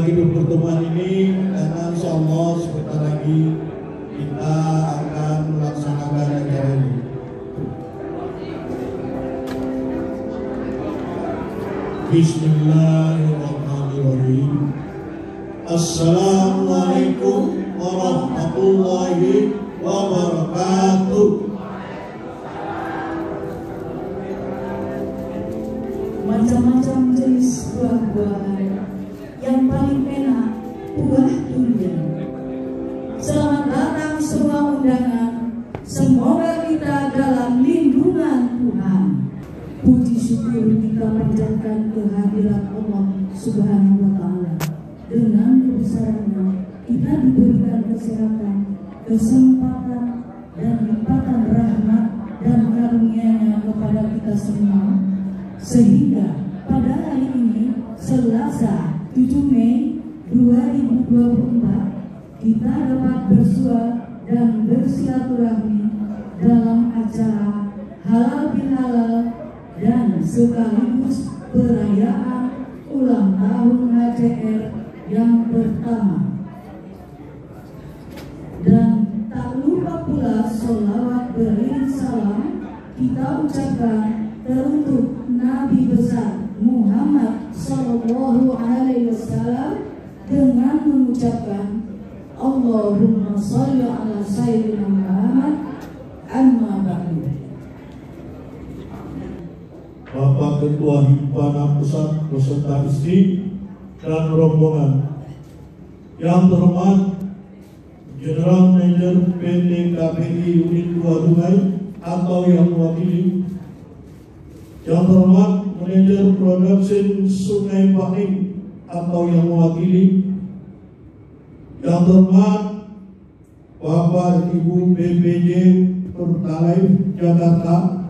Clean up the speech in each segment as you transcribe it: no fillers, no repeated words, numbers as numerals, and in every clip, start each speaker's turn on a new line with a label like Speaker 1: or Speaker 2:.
Speaker 1: hidup pertemuan ini, karena insya Allah sebentar lagi kita akan melaksanakan acara ini. Bismillahirrahmanirrahim. Assalamualaikum warahmatullahi wabarakatuh.
Speaker 2: Macam-macam jenis buah-buahan, yang paling enak buah durian. Selamat datang semua undangan. Semoga kita dalam lindungan Tuhan. Puji syukur kita panjatkan kehadirat Allah Subhanahu wa Ta'ala. Dengan kebesarannya kita diberikan kesehatan, kesempatan, dan limpatan rahmat dan karunia-Nya kepada kita semua, sehingga pada hari ini Selasa 7 Mei 2024 kita dapat bersua dan bersilaturahmi dalam acara halal bihalal dan sekaligus perayaan ulang tahun HCR yang pertama. Dan tak lupa pula sholawat beriring salam kita ucapkan teruntuk Nabi besar Muhammad Sallallahu Alaihi Wasallam dengan mengucapkan Allahumma sholli ala sayyidina Muhammad. Amma ba'du.
Speaker 1: Bapak Ketua Himpunan Pusat beserta istri dan rombongan, yang terhormat General Manager PT KPI Unit 2 Dumai atau yang mewakili, yang terhormat Manajer Production Sungai Bahing atau yang mewakili, yang terhormat Bapak Ibu BPJ Pertalite Jakarta,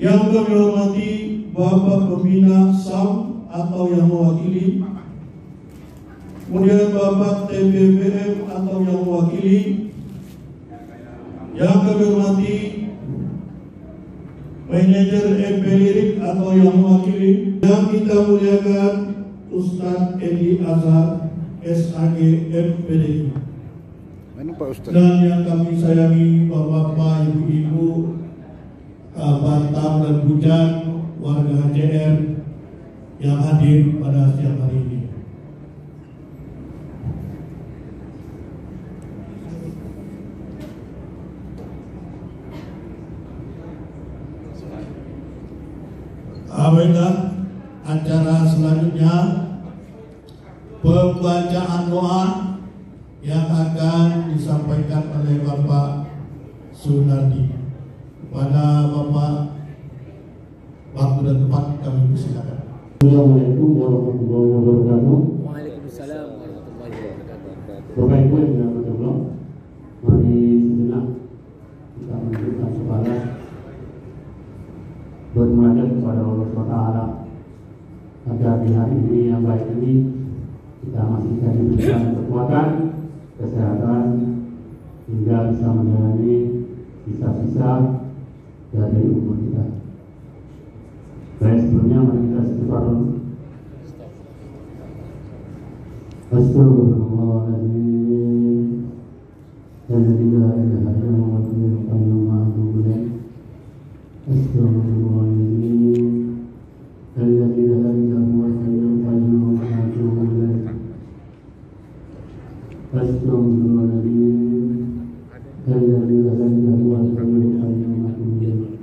Speaker 1: yang kami hormati Bapak Pembina SAM atau yang mewakili, kemudian Bapak TPPM atau yang mewakili, yang kami hormati Manajer MP Lirik atau yang mewakili, yang kita muliakan Ustadz Edi Azhar SAG MPDI, dan yang kami sayangi Bapak-Bapak, Ibu-Ibu, Batam dan Bujang, warga HCR yang hadir pada siang hari ini. Baiklah, acara selanjutnya pembacaan doa yang akan disampaikan oleh Bapak Sunardi. Pada Bapak, waktu dan tempat kami persilakan.
Speaker 3: Assalamualaikum warahmatullahi wabarakatuh.
Speaker 4: Waalaikumsalam warahmatullahi wabarakatuh.
Speaker 3: Bapak Ibu yang dirahmati Allah, mari sejenak kita menunjukkan kepala bermunajat kepada Allah SWT agar di hari ini yang baik ini kita masih diberikan kekuatan, kesehatan, hingga bisa menjalani sisa-sisa dari umur kita. Baik, sebelumnya mari kita istighfar dulu. Astagfirullahaladzim. Alladzi la ilaha illa huwa al-hayyul qayyum wa atubu ilaih. Astagfirullahaladzim. Alladzi la ilaha illa huwa al-hayyul qayyum wa atubu ilaih. Astagfirullahaladzim. Alladzi la ilaha illa huwa al-hayyul qayyum wa atubu ilaih.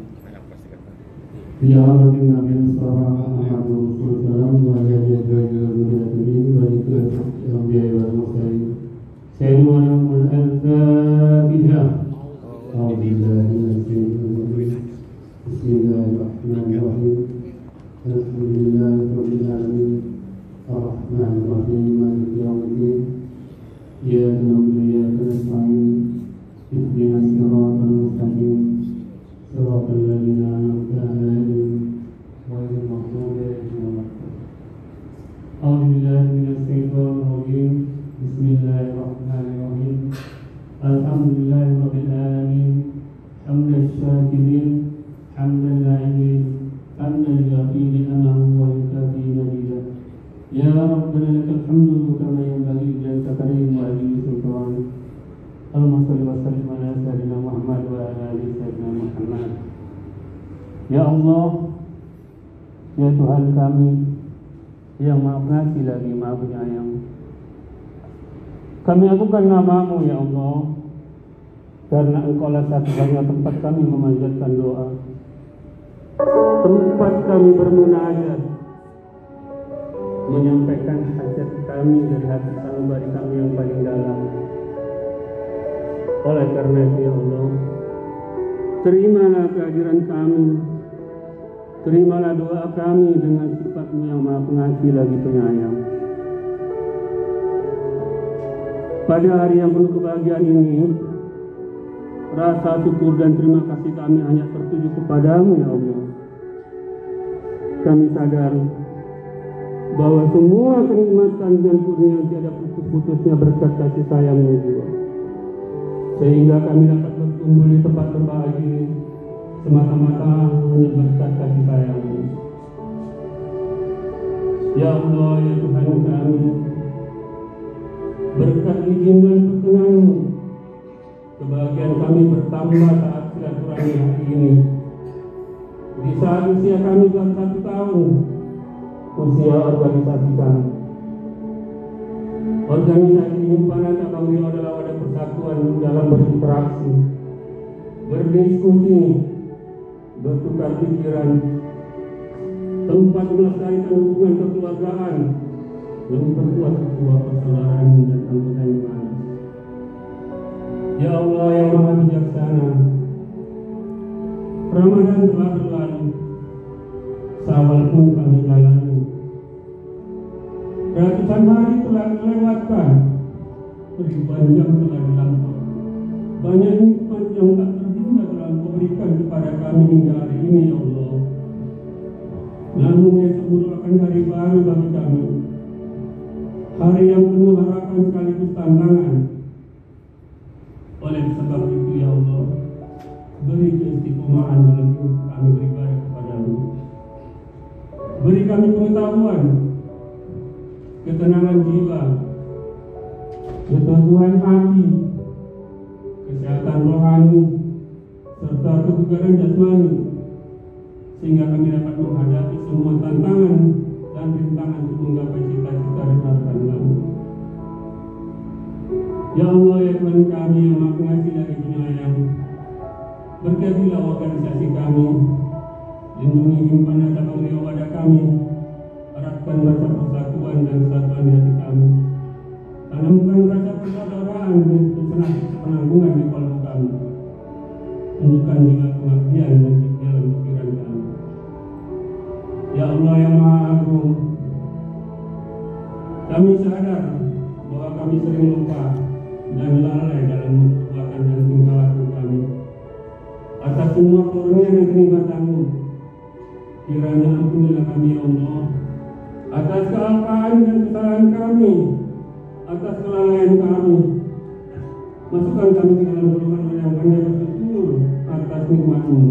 Speaker 3: Ya Allah, Nabi Mustafa Muhammad Rasulullah wa alihi wa sahbihi wa al-anbiya wal mursalin. Sayyidul al-Fatihah. A'udzu billahi minasyaitonir rajim. Bismillahirrahmanirrahim. Alhamdulillahirabbil alamin. Ar-Rahmanir Rahim. Maliki yaumiddin. Iyyaka na'budu wa iyyaka nasta'in. Ihdinas siratal mustaqim. Siratal ladzina an'amta 'alaihim ghairil maghdubi 'alaihim waladdallin. A'udzu billahi minasyaitonir rajim. Bismillahirrahmanirrahim. Alhamdulillahirabbil alamin. Hamdan syakirin, hamdan la'imin, hamdan yu'ti ni'amahu wa yukafi majidah. Ya ربنا لك الحمد كما ينبغي لجلالك كريم وعظيم سلطانك. اللهم صل وسلم على سيدنا محمد وعلى آل سيدنا Muhammad. Ya Allah, ya Tuhan kami yang Maha Pengasih lagi Maha Penyayang, kami agungkan nama-Mu ya Allah, karena Engkaulah satu-satunya tempat kami memanjatkan doa, tempat kami bermunajat, menyampaikan hajat kami dari hati sanubari kami yang paling dalam. Oleh karena itu ya Allah, terimalah kehadiran kami, terimalah doa kami dengan sifat-Mu yang Maha Pengasih lagi Penyayang. Pada hari yang penuh kebahagiaan ini, rasa syukur dan terima kasih kami hanya tertuju kepada-Mu ya Allah. Kami sadar bahwa semua kenikmatan dan kurnia tiada putus-putusnya berkat kasih sayang-Mu juga, sehingga kami dapat berkumpul di tempat berbahagia ini semata-mata hanya berkat kasih sayang-Mu. Ya Allah, ya Tuhan kami, berkat izin dan perkenan-Mu, kebahagiaan kami bertambah saat silaturahmi hari ini. Di saat usia kami baru 1 tahun, usia organisasi kami. Organisasi Himpunan Cabang Riau adalah wadah persatuan dalam berinteraksi, berdiskusi, bertukar pikiran, tempat melestarikan hubungan kekeluargaan, dan memperkuat sebuah persaudaraan dan anggota iman. Ya Allah yang Maha Bijaksana, Ramadan telah berlalu, Syawal pun kami jalani. Ratusan hari telah dilewatkan, ribuan jam telah dilampau. Banyak nikmat yang tak terhingga telah Kau berikan kepada kami hingga hari ini ya Allah. Namun esok merupakan hari baru bagi kami, hari yang penuh harapan sekaligus tantangan. Oleh sebab itu ya Allah, beri keistiqomahan dalam kami beribadah kepada-Mu. Beri kami pengetahuan, ketenangan jiwa, keteguhan hati, kesehatan rohani, serta kebugaran jasmani, sehingga kami dapat menghadapi semua tantangan dan rintangan untuk menggapai cita-cita dan harapan kami. Ya Allah ya Tuhan kami yang Maha Pengasih lagi Penyayang, berkatilah organisasi kami, lindungi himpunan cabang Riau wadah kami, eratkan rasa persatuan dan kesatuan di hati kami, tanamkan rasa persaudaraan dan kesenangan di kolom kami, tunjukkan jiwa pengabdian dan dalam pikiran kami. Ya Allah yang Maha Agung, kami sadar bahwa kami sering lupa dan lalai dalam perbuatan dan tingkah laku kami. Atas semua karunia dan kenikmatan-Mu, kiranya ampunilah kami ya Allah, atas kealpaan dan kesalahan kami, atas kelalaian kami. Masukkan kami ke dalam golongan yang pandai bersyukur atas nikmat-Mu,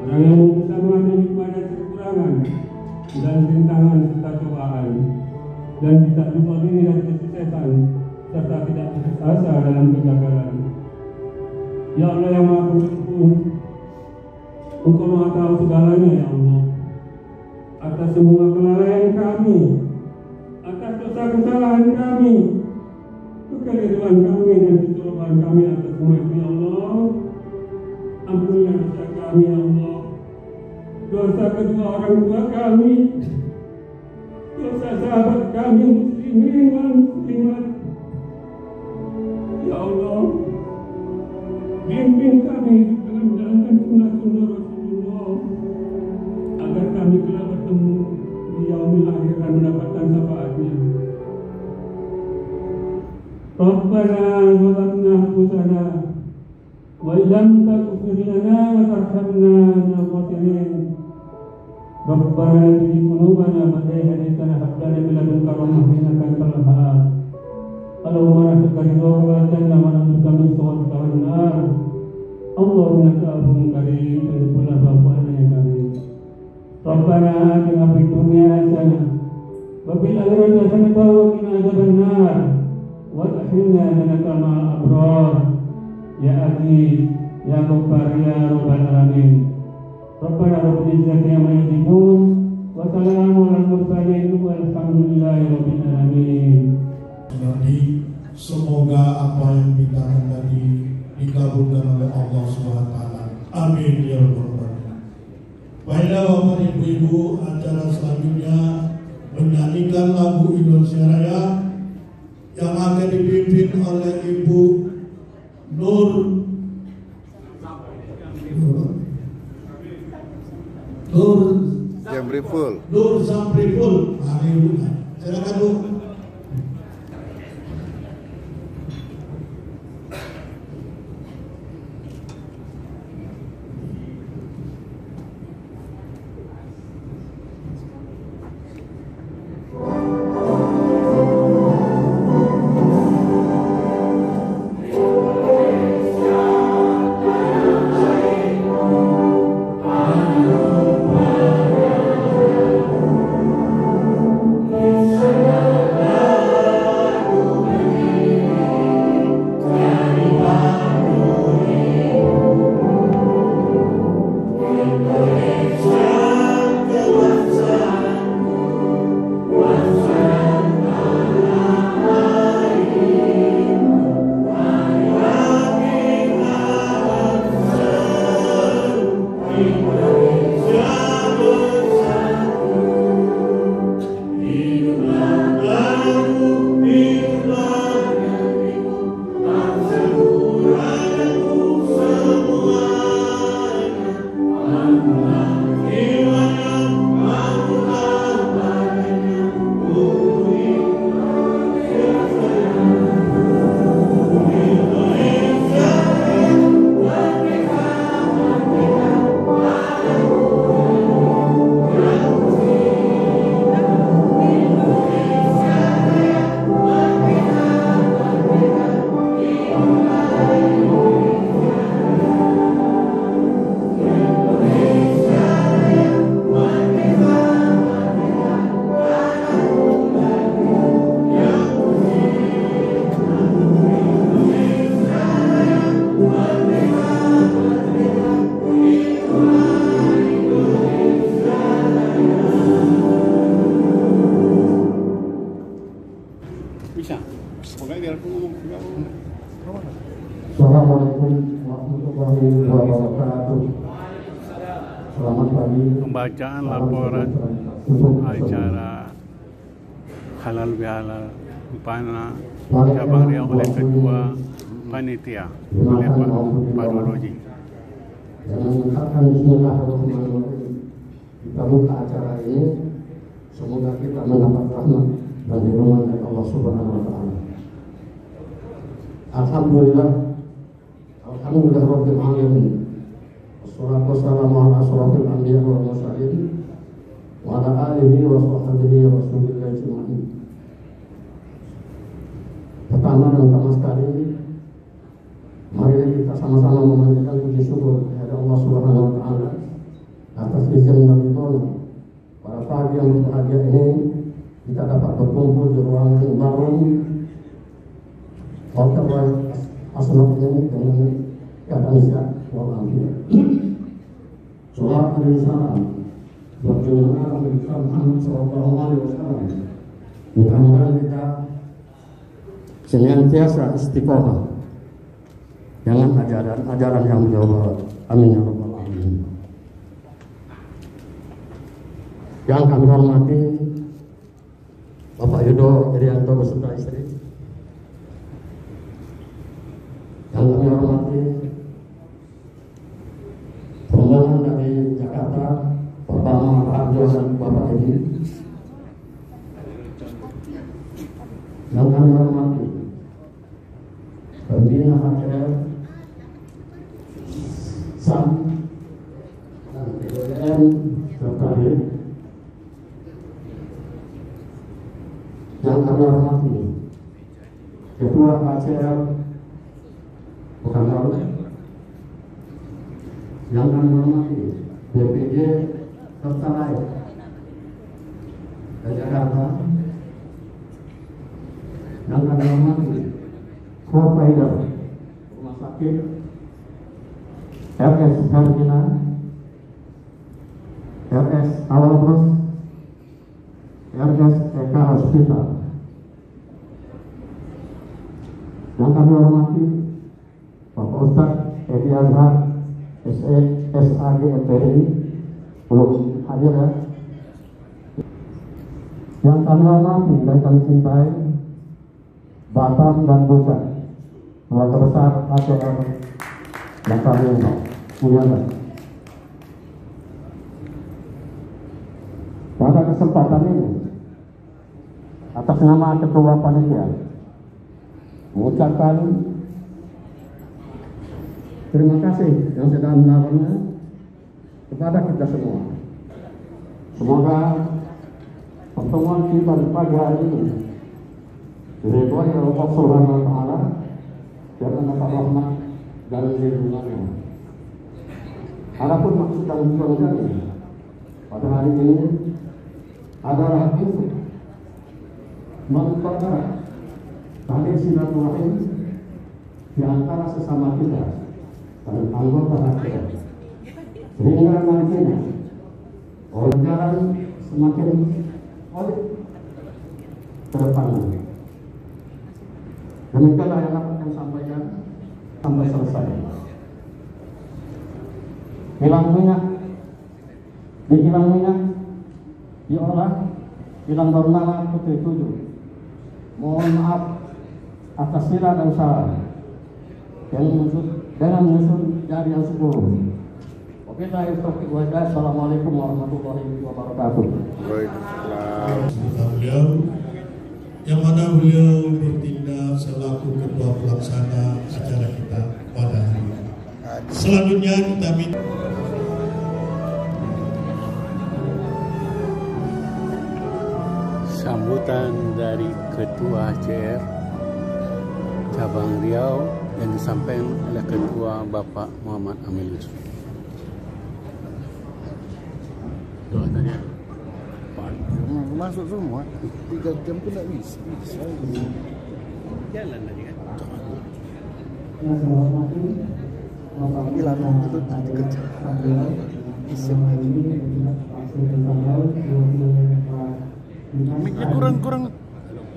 Speaker 3: orang yang bisa mengambil hikmah dan kekurangan dan rintangan serta cobaan, dan tidak lupa diri dan kesuksesan, serta tidak putus asa dalam kegagalan. Ya Allah yang Maha Pengampun, Engkau Maha tahu segalanya ya Allah. Atas semua kelalaian kami, atas dosa kesalahan kami, kekeliruan kami dan kecerobohan kami, atas semua itu ya Allah, ampunilah dosa kami ya Allah, dosa kedua orang tua kami, dosa sahabat kami muslimin dan muslimat. Ya Allah, bimbing kami dengan menjalankan sunnah-sunnah Rasulullah, agar kami kelak bertemu di yaumil akhir dan mendapatkan syafaatnya. Rabbana zalamna anfusana wa illam taghfir lana wa tarhamna lanakunanna. Rabbana tuzigh qulubana ba'da idh hadaytana wa hab lana min ladunka rahmah innaka antal wahhab. Allahumma rabbika ridha wa janna wa na'udzuka min sawatika wan nar. Allahumma ta'afun karim tuhibbul afwa anna ya karim. Rabbana atina fid dunya hasanah wa fil الجنة وقنا عذاب النار وادخلنا جنة مع الأبرار يا عزيز يا غفار يا رب العالمين ربنا رب العزة عما يصفون وسلام على المرسلين والحمد لله رب العالمين.
Speaker 1: Semoga apa yang kita tadi dikabulkan oleh Allah Subhanahu wa taala. Amin ya rabbal alamin. Baiklah Bapak Ibu, acara selanjutnya menyanyikan lagu Indonesia Raya yang akan dipimpin oleh Ibu Nur Zamriful. Silakan Bu.
Speaker 3: Assalamualaikum warahmatullahi wabarakatuh. Selamat pagi.
Speaker 5: Pembacaan laporan acara halal bihalal Upana cabang Riau oleh Ketua Panitia oleh Pak Doloji.
Speaker 3: Dengan mengucapkan bismillahirrahmanirrahim, kita buka acara ini. Semoga kita mendapat rahmat dan dirahmati dari Allah Subhanahu wa taala. Alhamdulillah rabbil alamin. Wassalatu wassalamu ala asyrafil anbiya wal mursalin wa ala alihi wa sahbihi rasulillah ajma'in. Pertama dan utama sekali, mari kita sama-sama memanjatkan puji syukur kepada Allah Subhanahu wa taala atas izin dan ridhonya. Pada pagi yang berbahagia ini kita dapat berkumpul di ruangan baru Hotel Asnaf ini dengan keadaan sehat walafiat. Salawat dan salam buat junjungan Nabi Muhammad sallallahu alaihi wasallam. Mudah-mudahan kita senantiasa istiqomah dengan ajaran yang beliau. Amin ya rabbal alamin. Yang kami hormati Bapak Yudo Irianto beserta istri, yang kami hormati rombongan dari Jakarta, Bapak Muhammad Harjo dan Bapak Edi, yang kami hormati pembina HCR, SAM, dan TWN serta yang kami hormati Ketua HCR bukan lalu, yang kami hormati BPJ serta lain dari Jakarta, yang kami hormati provider rumah sakit RS Hermina, RS Awalbros, RS Eka Hospital. Yang kami hormati Bapak Ustadz Edi Azhar, SAG MPRI, belum hadir ya. Yang kami hormati dan kami cintai Batam dan Bukan, keluarga besar ACR yang kami muliakan. Pada kesempatan ini, atas nama Ketua Panitia, mengucapkan terima kasih yang sudah menawarnya kepada kita semua. Semoga pertemuan kita di pagi hari ini diridhoi oleh Allah Subhanahu wa Ta'ala karena dapat rahmat dan lindungannya. Adapun maksud dan tujuan pada hari ini adalah untuk mempererat tali silaturahim di antara sesama kita dan anggota ACR, sehingga nantinya jalan semakin solid ke depan. Demikianlah yang dapat saya sampaikan sampai selesai. Kilang minyak diolah kilang Dornala Putri 7. Mohon maaf atas silap dan salah yang dengan menyusun jari yang 10. Wabillahi taufiq wal hidayah. Assalamualaikum warahmatullahi wabarakatuh.
Speaker 1: Beliau yang mana beliau bertindak selaku ketua pelaksana acara kita pada hari ini. Selanjutnya kita minta
Speaker 5: sambutan dari Ketua ACR Cabang Riau yang disampaikan oleh Ketua Bapak Muhammad Amin Yusuf. Doa tadi
Speaker 6: masuk semua 3 jam pun tak bisa.
Speaker 5: Jalan tadi kan.
Speaker 3: Yang saya hormati Bapak
Speaker 6: Hilang itu dikejar. Isem lagi. Miknya kurang.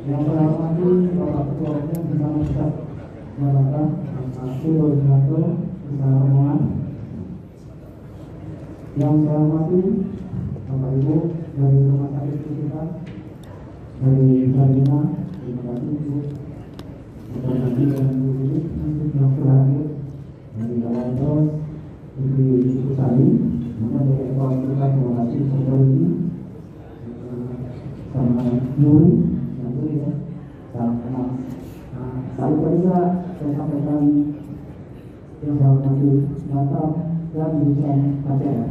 Speaker 3: Yang saya hormati Bapak Ketua Umum bersama Ustaz Bapak Asyul Jatuh bersama rombongan. Yang saya hormati Bapak Ibu dari rumah sakit kita, dari Sarina, terima kasih Ibu, Bapak Nabi dan Ibu Ibu yang sudah hadir, dari Awal Ibu Sari, dari Ekor kita, terima kasih Saudara ini, sama Nuri, yang Nuri ya, sama Sari juga saya sampaikan yang saya hormati Batam dan Yusan ACR.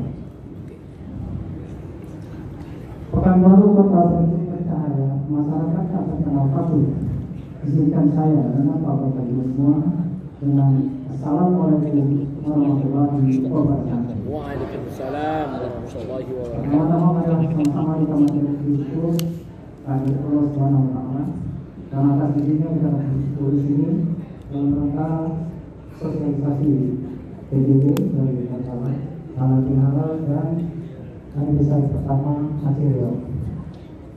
Speaker 3: Pekanbaru Kota Bandung percaya masyarakat tak terkenal patuh. Izinkan saya dan Bapak Ibu semua dengan Assalamualaikum warahmatullahi wabarakatuh.
Speaker 4: Waalaikumsalam warahmatullahi wabarakatuh.
Speaker 3: Pertama-tama adalah sama-sama kita bersyukur kepada Allah Subhanahu wa Ta'ala karena atas izinnya kita bersyukur di sini dalam rangka sosialisasi PJJ dari masalah halal dan hari besar pertama ACR.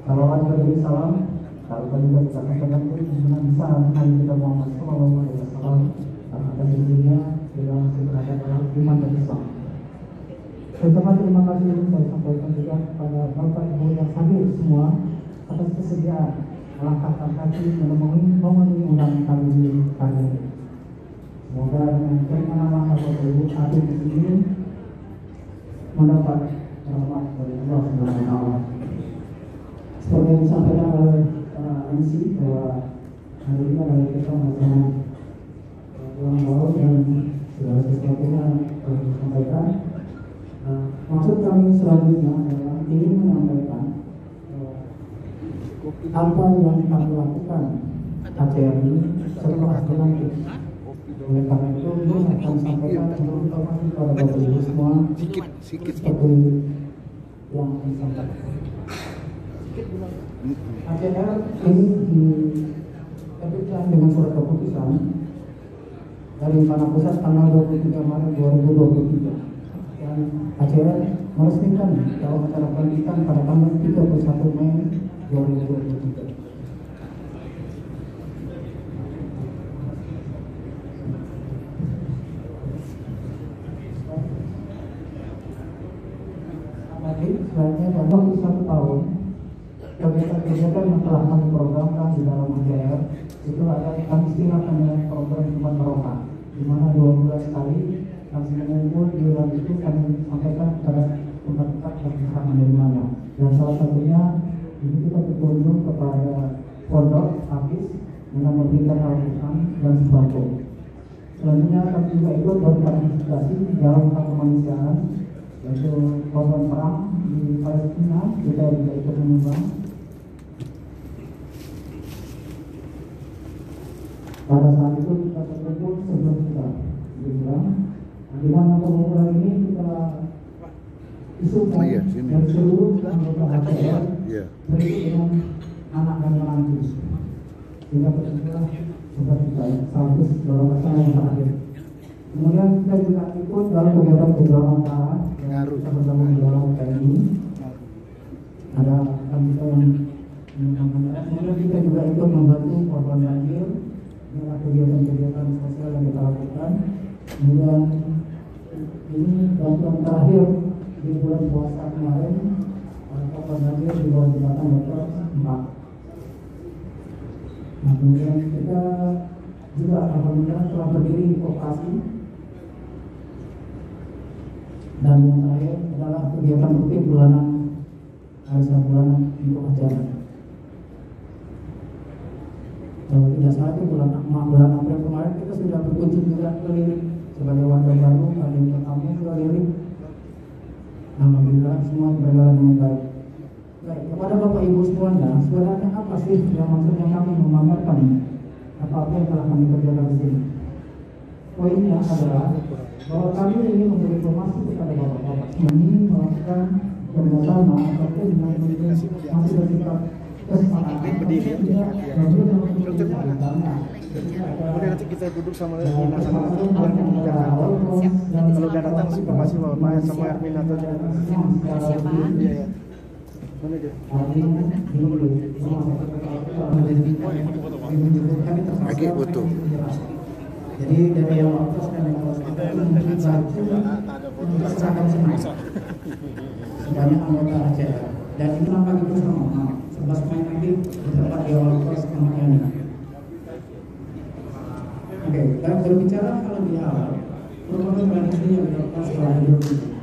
Speaker 3: Kalau ada beri salam, kalau kita sampaikan pun bisa hari kita Muhammad Sallallahu Alaihi Wasallam atas izinnya dalam seberapa iman dan Islam. Pertama terima kasih saya sampaikan juga kepada Bapak Ibu yang hadir semua atas kesediaan melangkahkan kaki memenuhi undangan kami hari ini. Semoga dengan keringanan Bapak Ibu hadir di sini mendapat rahmat dari Allah Subhanahu wa Ta'ala. Seperti yang disampaikan oleh MC bahwa hari ini adalah kita melaksanakan ulang tahun dan segala sesuatunya disampaikan. Maksud kami selanjutnya adalah ingin menyampaikan apa yang kami lakukan ACR ini setelah berlanjut. Oleh karena itu, ini akan sampaikan seluruh informasi kepada Bapak Ibu semua seperti yang disampaikan. ACR ini
Speaker 6: terbitlah dengan surat keputusan dari Mana Pusat tanggal 23 Maret 2023 dan ACR meresmikan dalam acara pelantikan pada tanggal 31 Mei 2023. Selanjutnya dalam waktu 1 tahun kegiatan-kegiatan yang telah kami programkan di dalam ACR itu ada kami istilahkan dengan program Jumat Barokah, di mana 2 bulan sekali kami mengumpul di bulan itu kami sampaikan kepada tempat-tempat yang bisa menerimanya. Dan salah satunya ini kita berkunjung kepada pondok Hafiz dengan memberikan Al-Quran dan sembako. Selanjutnya kami juga ikut berpartisipasi di dalam hal kemanusiaan, yaitu korban perang di Palestina, kita juga ikut menyumbang. Pada saat itu kita terkumpul 11 juta dibilang, di mana pengumpulan ini kita isukan dari seluruh anggota HCR berikut dengan anak dan menantu, sehingga berjumlah 11 juta, 100 dolar yang terakhir. Kemudian kita juga ikut dalam kegiatan perjuangan antara yang kita bersama di dalam TNI. Ada kita yang kemudian kita juga ikut membantu korban banjir dengan kegiatan-kegiatan sosial yang kita lakukan. Kemudian ini bantuan terakhir di bulan puasa kemarin korban banjir di bawah jembatan Dr. 4. Nah, kemudian kita juga alhamdulillah telah berdiri koperasi. Dan yang terakhir adalah kegiatan rutin bulanan arisan bulanan untuk acara. Kalau tidak salah itu bulan April kemarin kita sudah berkunjung juga keliling sebagai warga baru, ada yang tamu juga keliling. Alhamdulillah semua berjalan dengan baik. Baik, kepada Bapak Ibu semuanya, sebenarnya apa sih yang maksudnya kami memamerkan apa-apa yang telah kami kerjakan di sini? Poinnya adalah bahwa kami ingin memberi informasi kepada bapak-bapak ini melakukan kerjasama ataupun masih bersifat kesepakatan.
Speaker 7: Kemudian nanti kita duduk sama kalau udah datang informasi Bapak sama Ermin atau siapa? Iya. Mana dia?
Speaker 5: Lagi butuh.
Speaker 6: Jadi dari yang waktu dan yang terserahkan semua sebanyak anggota ACR. Dan ini langkah itu sama 11 Mei nanti di tempat di awal kos kemudian. Oke, dan berbicara kalau di awal merupakan tradisi yang dilakukan setelah Idul Fitri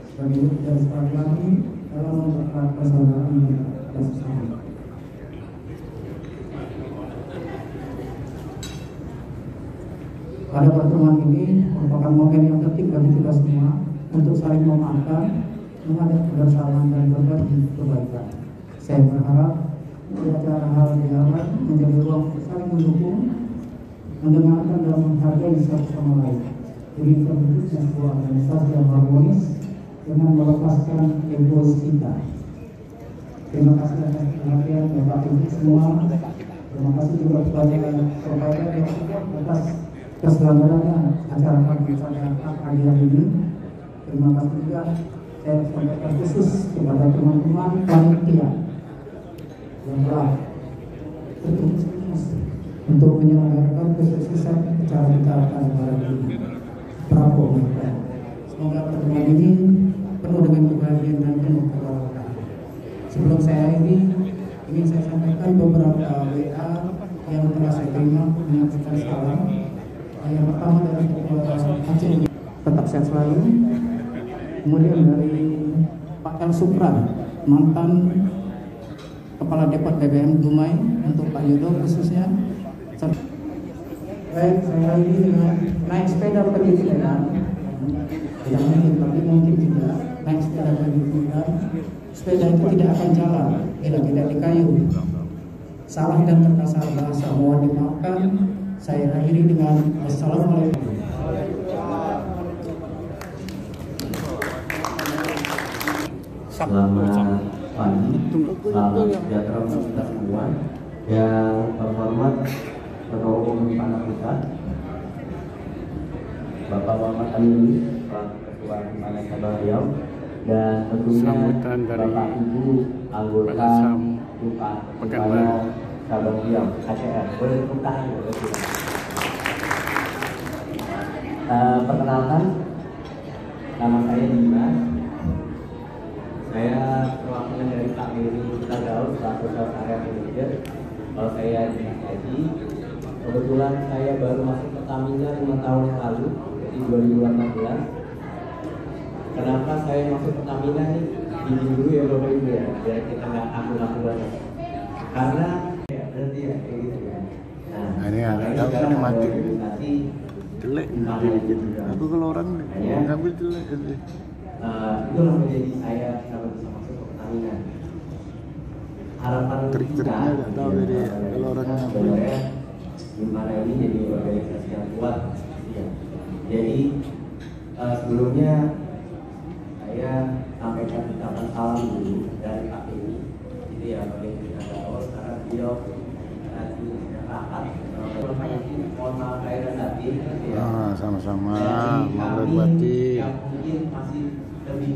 Speaker 6: sebagai wujud dari silaturahmi dalam mempererat persaudaraan dan sesama. Pada pertemuan ini merupakan momen yang penting bagi kita semua untuk saling memaafkan, menghadapi kebersamaan dan berbagi kebaikan. Saya berharap di acara halal bihalal menjadi ruang saling mendukung, mendengarkan dan menghargai satu sama lain. Demi terwujudnya sebuah organisasi yang harmonis dengan melepaskan egois kita. Terima kasih atas perhatian Bapak Ibu semua. Terima kasih juga kepada provider yang atas keselamatannya acara pagi hari ini. Terima kasih juga saya sampaikan khusus kepada teman-teman panitia yang telah untuk menyelenggarakan kesuksesan acara kita pada hari ini. Bravo mereka. Semoga pertemuan ini penuh dengan kebahagiaan dan penuh keberkahan. Sebelum saya akhiri, ingin saya sampaikan beberapa WA yang telah saya terima menyampaikan salam. Yang pertama dari Aceh, tetap sehat selalu. Kemudian dari Pak El Supran, mantan Kepala Depot BBM Dumai, untuk Pak Yudo khususnya. Baik, saya ini dengan naik sepeda pergi Medan. Tidak mungkin, tapi mungkin juga naik sepeda pergi Medan. Sepeda itu tidak akan jalan bila tidak dikayu. Salah dan terkasar bahasa mohon dimaafkan. Saya akhiri dengan Assalamualaikum.
Speaker 8: Selamat pagi, salam sejahtera untuk kita semua. Yang terhormat Ketua Umum Himpunan Pusat, Bapak Muhammad Amin, Ketua Himpunan Cabang Riau, dan tentunya Bapak Ibu anggota Himpunan Cabang Riau HCR. Boleh tepuk tangan, boleh tidak? Perkenalkan, nama saya Dimas. Saya perwakilan dari KPI Tagaul selaku Sales Area Manager. Kalau saya Dimas Haji, kebetulan saya baru masuk Pertamina 5 tahun yang lalu, di 2018. Kenapa saya masuk Pertamina nih? Izin dulu ya Bapak Ibu ya, biar kita nggak aku banget. Karena ya berarti ya kayak gitu ya. Nah, ini ada ini mati. Jelek. Aku kalau orang ngambil jelek. Itulah menjadi saya kenapa bisa masuk ke Pertamina. Harapan kita nggak tahu dari kalau orang sebenarnya gimana ini jadi organisasi yang kuat. Ya. Jadi sebelumnya saya sampaikan ucapan salam dulu dari KPI. Jadi ya bagi kita tahu sekarang beliau nanti rapat. Mohon maaf lahir dan batin.
Speaker 5: Sama-sama.
Speaker 8: Mohon batin. Yang mungkin masih lebih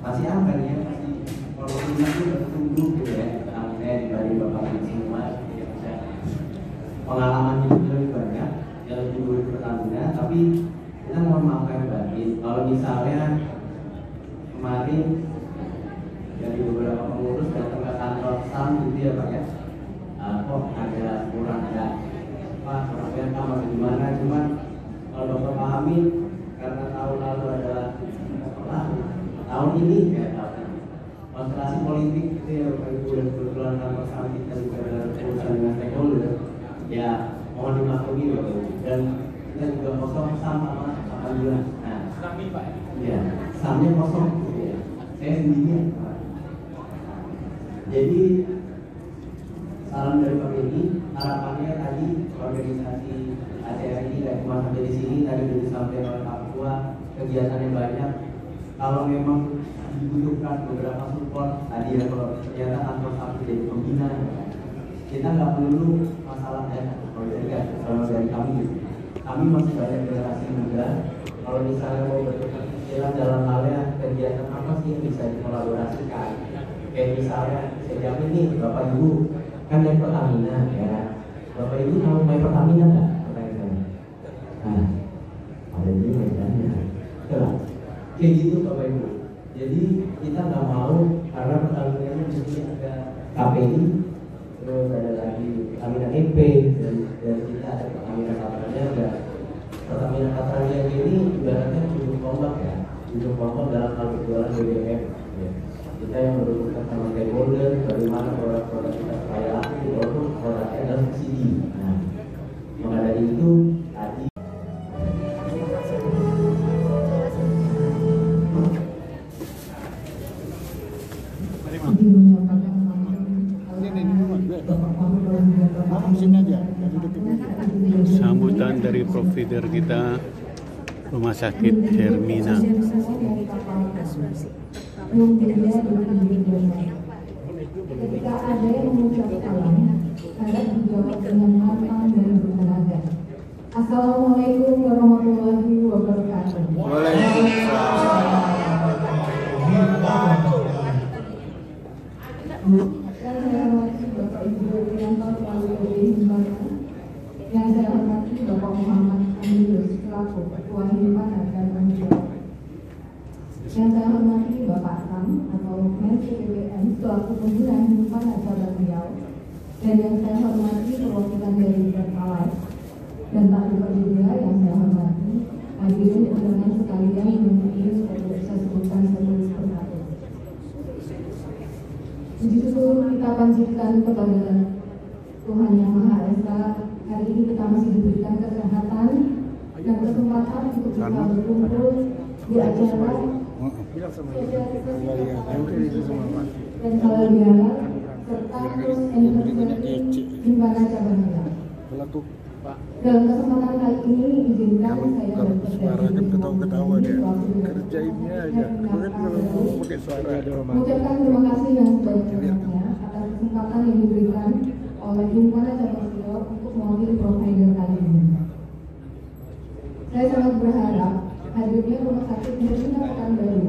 Speaker 8: masih apa nih ya, masih kalau ini tuh bertumbuh gitu ya. Saya dibanding Bapak Ibu semua, ya, pengalaman hidup lebih banyak, yang lebih dulu di Pertamina. Tapi kita mohon maaf lahir batin. Kalau misalnya kemarin dari beberapa pengurus datang ke kantor SAM gitu ya Pak ya, kok ada kurang ya Pak, kurang welcome atau gimana. Cuman kalau Bapak pahami, karena tahun lalu adalah tahun ini ya konstelasi politik itu ya Bapak Ibu, dan kebetulan kantor SAM kita juga ada urusan dengan stakeholder, ya mohon dimaklumi Bapak Ibu. Dan kita juga kosong SAM sama 8 bulan. Nah, kami Pak ya, SAM-nya kosong gitu ya. Saya sendirian Pak. Jadi salam dari KPI, harapannya tadi organisasi ACR ini tidak cuma sampai di sini, tadi sudah disampaikan oleh Pak Ketua, kegiatannya banyak. Kalau memang dibutuhkan beberapa support tadi ya, kalau ternyata kantor SAM jadi pembina, kita nggak perlu masalah dana. Kalau dari kami, kami masih banyak generasi muda. Kalau misalnya mau bertukar pikiran dalam halnya kegiatan apa sih yang bisa dikolaborasikan, kayak misalnya saya jamin nih Bapak Ibu kan naik Pertamina ya, Bapak Ibu tahu naik Pertamina nggak? Nah, ada juga medannya. Kayak gitu Bapak Ibu. Jadi kita nggak mau, karena Pertamina di sini ada KPI, terus ada lagi Pertamina EP, dan kita ada Pertamina Katranya, ada Pertamina Katranya ini ibaratnya ujung tombak ya, ujung tombak dalam hal berjualan BBM. Ya. Kita yang berurusan sama stakeholder, bagaimana produk-produk kita supaya laku, walaupun produknya adalah subsidi. Nah, maka dari itu tadi
Speaker 5: sambutan dari provider kita, Rumah Sakit Hermina.
Speaker 9: Ketika ada yang mengucap salam, harap dijawab dengan matang dan bertenaga. Assalamualaikum warahmatullahi wabarakatuh. Yang saya hormati Bapak Ibu Wiranto selaku Himpunan, yang saya hormati Bapak Muhammad Amin selaku Ketua Himpunan Cabang Riau, yang saya hormati Bapak Sam atau Menteri BBM selaku pembina Himpunan Cabang Riau, dan yang saya hormati perwakilan dari Pertalite, dan tak lupa juga yang saya hormati hadirin undangan sekalian yang mungkin saya sebutkan satu persatu. Puji syukur kita panjatkan kepada Tuhan Yang Maha Esa. Hari ini kita masih diberikan kesehatan dan kesempatan untuk bisa berkumpul di acara dan halal bihalal serta terus anniversary Himpunan Cabang Riau. Dalam kesempatan kali ini izinkan saya
Speaker 7: ketawa dia kerjainnya aja. Mengucapkan
Speaker 9: terima kasih yang sebanyak-banyaknya atas kesempatan yang diberikan Gimana cabang Riau untuk mewakili provider kali ini. Saya sangat berharap hadirnya rumah sakit Hermina Pekanbaru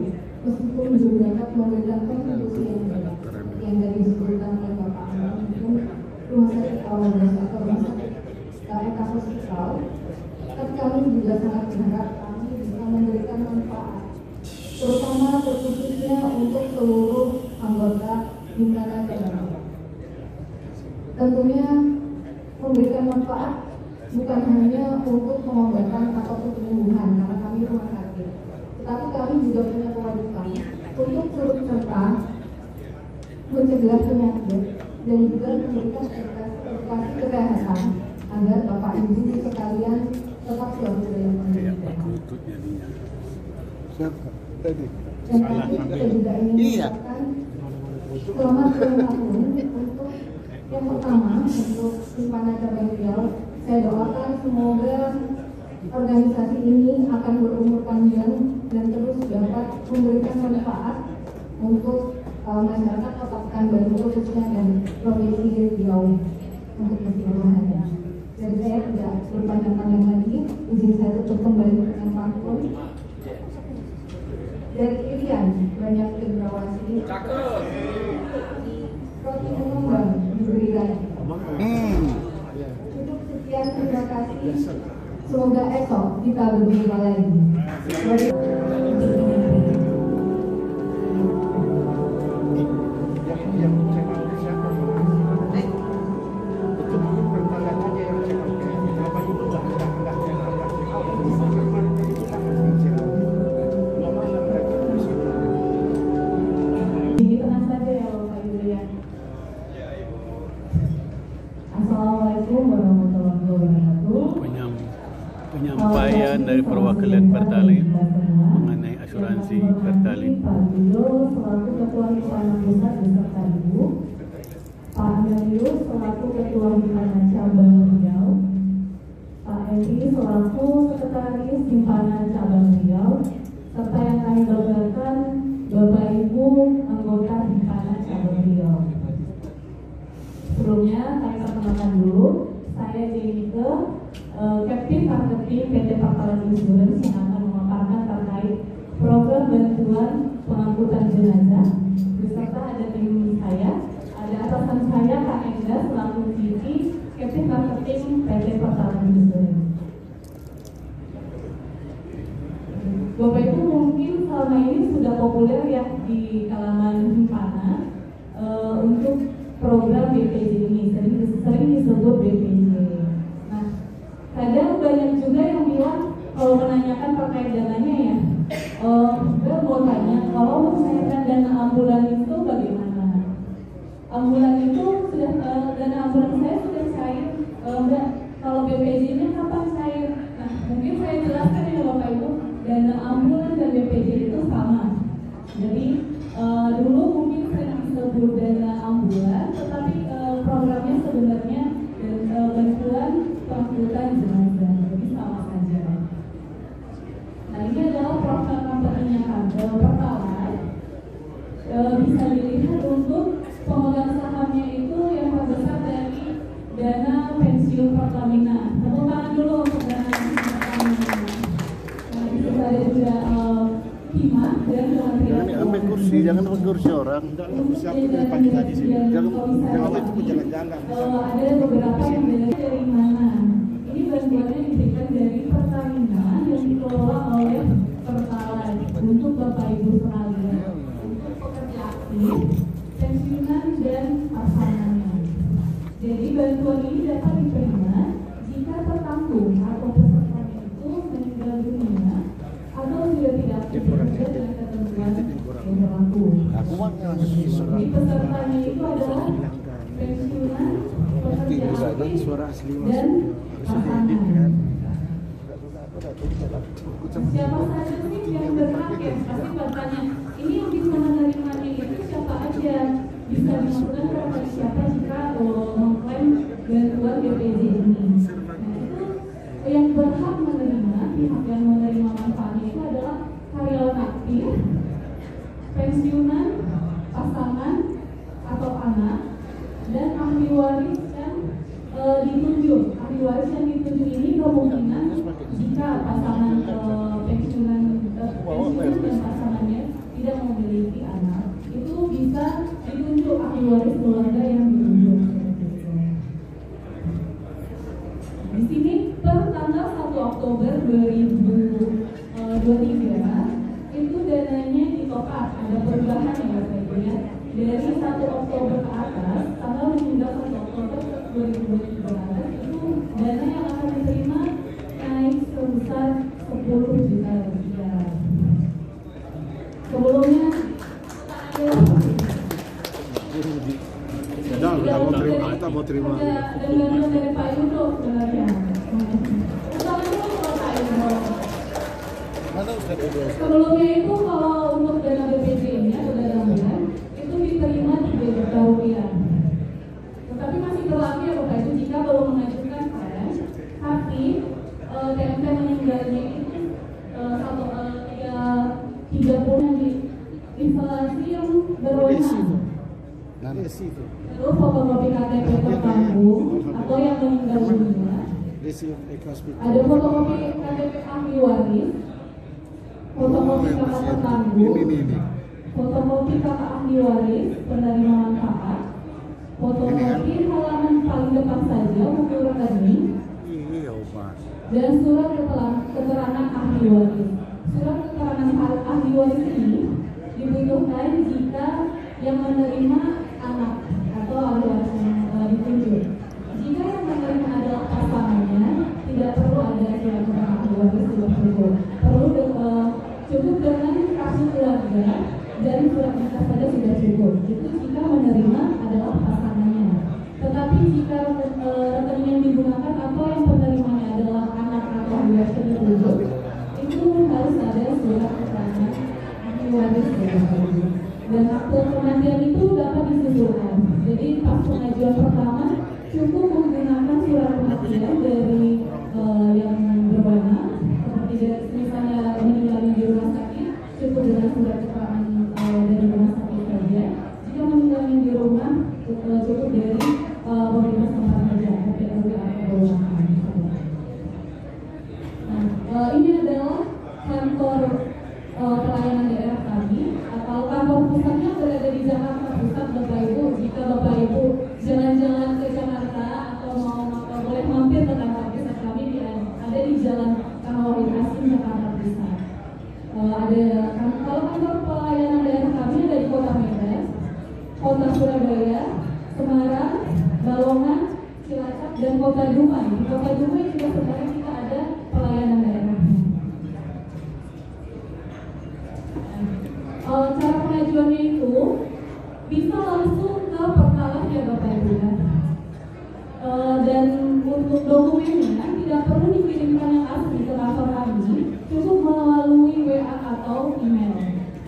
Speaker 9: meskipun belum dapat memberikan kontribusi yang baik yang tadi disebutkan oleh Bapak untuk rumah sakit awal atau rumah sakit KK Hospital, tapi kami juga sangat berharap kami bisa memberikan manfaat, terutama terkhususnya untuk seluruh anggota Gimana cabang. Tentunya memberikan manfaat bukan hanya untuk pengobatan atau penyembuhan karena kami rumah sakit, tetapi kami juga punya kewajiban untuk turut serta mencegah penyakit dan juga memberikan edukasi kesehatan agar Bapak Ibu sekalian tetap selalu dalam pendidikan. Dan tadi kita juga ingin mengucapkan selamat ulang tahun untuk yang pertama untuk Simpanan Cabang Riau. Saya doakan semoga organisasi ini akan berumur panjang dan terus dapat memberikan manfaat untuk masyarakat Kota Pekanbaru khususnya dan Provinsi Riau untuk keseluruhannya. Jadi saya tidak berpanjang-panjang lagi, izin saya tutup kembali dengan pantun. Dari Irian banyak cendrawasih. Roti mengembang diberi lagi. Cukup sekian, terima kasih. Semoga esok kita berjumpa lagi.
Speaker 5: Penyampaian dari perwakilan Pertalite mengenai asuransi Pertalite.
Speaker 2: Pak Dudo selaku Ketua Himpunan Pusat beserta Ibu, Pak Amelius selaku Ketua Himpunan Cabang Riau, Pak Edi selaku Sekretaris Himpunan Cabang Riau, serta yang kami banggakan Bapak Ibu anggota Himpunan Cabang Riau. Sebelumnya saya perkenalkan dulu, saya Jenike, Captain Marketing PT Partalan Insurance yang akan memaparkan terkait program bantuan pengangkutan jenazah. Beserta ada tim saya, ada atasan saya Kak Enda selaku VP Captain Marketing PT Partalan Insurance. Bapak Ibu mungkin selama ini sudah populer ya di kalangan Himpana untuk program BPJ ini, sering disebut BPJ. Nah, kadang banyak juga yang bilang kalau menanyakan terkait dananya ya, gue mau tanya kalau mencairkan dana ambulan itu bagaimana? Ambulan itu sudah dana ambulan saya sudah cair, enggak. Kalau BPJ-nya kapan cair? Nah, mungkin saya jelaskan ya Bapak Ibu, dana ambulan dan BPJ itu sama. Jadi dulu mungkin sering disebut dana ambulan, tetapi programnya sebenarnya bantuan pengangkutan jenazah, jadi sama saja. Nah, ini adalah program kampanye Pertalite. Bisa dilihat untuk pemegang sahamnya itu yang terbesar dari dana pensiun Pertamina. Tepuk tangan dulu untuk dana Pertamina. Nah, di situ ada juga Hima dan Kementerian.
Speaker 7: Ambil kursi, jangan ambil kursi orang. Siapa dari pagi tadi sih? Jangan itu jalan-jalan.
Speaker 2: Ada beberapa yang dari mana? Ini bantuannya diberikan dari Pertamina yang dikelola oleh Pertalite untuk Bapak Ibu sekalian, untuk pekerja aktif, pensiunan dan pasangannya. Jadi bantuan ini dapat diterima jika tertanggung atau pesertanya itu meninggal dunia atau sudah tidak aktif bekerja dengan ketentuan yang berlaku. Jadi pesertanya itu adalah pensiunan, pekerja aktif, dan pasangan. Siapa saja sih yang berhak ya? Pasti bertanya, ini yang bisa menerima itu siapa aja? Bisa dimasukkan kepada siapa jika mengklaim bantuan BPJ ini? Nah, itu yang berhak menerima, pihak yang menerima manfaatnya itu adalah karyawan aktif, pensiunan, pasangan atau anak, dan ahli waris yang ditunjuk. Ahli waris yang ditunjuk ini kemungkinan jika pasangan pensiunan dan pasangannya tidak memiliki anak, itu bisa ditunjuk ahli waris keluarga yang ditunjuk. Di sini per tanggal 1 Oktober 2023 itu dananya di top up, ada perubahan ya Bapak Ibu ya. Dari 1 Oktober ke atas, tanggal meninggal 1 Oktober 2023 itu dana yang akan diterima naik sebesar 10 juta rupiah. Sebelumnya
Speaker 7: kita mau terima.
Speaker 2: Dengan dari Pak Yudo sebenarnya. Sebelumnya itu kalau untuk dana BPJS-nya saudara bulan itu diterima 3 juta rupiah. Tetapi masih berlaku ya Bapak Ibu jika belum mengajukan cash, tapi TMP meninggalnya itu 30 yang di inflasi yang berwenang. Terus fotokopi KTP tertanggung atau yang meninggal dunia. Ada fotokopi KTP ahli waris, fotokopi kakak tertanggung, fotokopi kakak ahli waris penerima manfaat, fotokopi halaman paling depan saja buku rekening, dan surat keterangan ahli waris. Surat keterangan ahli waris ini dibutuhkan jika yang menerima anak atau ahli waris yang ditunjuk. Jika yang menerima adalah pasangannya, tidak perlu ada surat keterangan ahli waris sudah cukup. Perlu cukup dengan kartu keluarga dan surat nikah saja sudah cukup. Itu jika menerima adalah pasangannya. Tetapi jika rekening yang digunakan atau yang penerimanya adalah anak atau ahli waris yang ditunjuk, itu harus ada surat keterangan ahli waris dan akte kematian itu dapat disusulkan. Jadi pas pengajuan pertama cukup menggunakan surat kematian dari yang berwenang, seperti misalnya meninggal di rumah sakit cukup dengan surat keterangan dari rumah sakit saja. Jika meninggal di rumah cukup dari pemerintah tempat kerja RT/RW atau perumahan. Nah, ini adalah kantor pelayanan daerah kami. Kalau kantor pusatnya berada di Jakarta Pusat, Bapak Ibu, jika Bapak Ibu jalan-jalan ke Jakarta atau boleh mampir ke kantor pusat kami ada di Jalan Kanawari Asin Jakarta Pusat. Kalau kantor pelayanan daerah kami ada di Kota Medan, Kota Surabaya, Semarang, Balongan, Cilacap, dan Kota Dumai. Di Kota Dumai juga sebenarnya kita ada pelayanan daerah. Cara pengajuannya itu bisa langsung ke Pertalite ya Bapak Ibu ya. Dan untuk dokumennya tidak perlu dikirimkan yang asli ke kantor kami, cukup melalui WA atau email.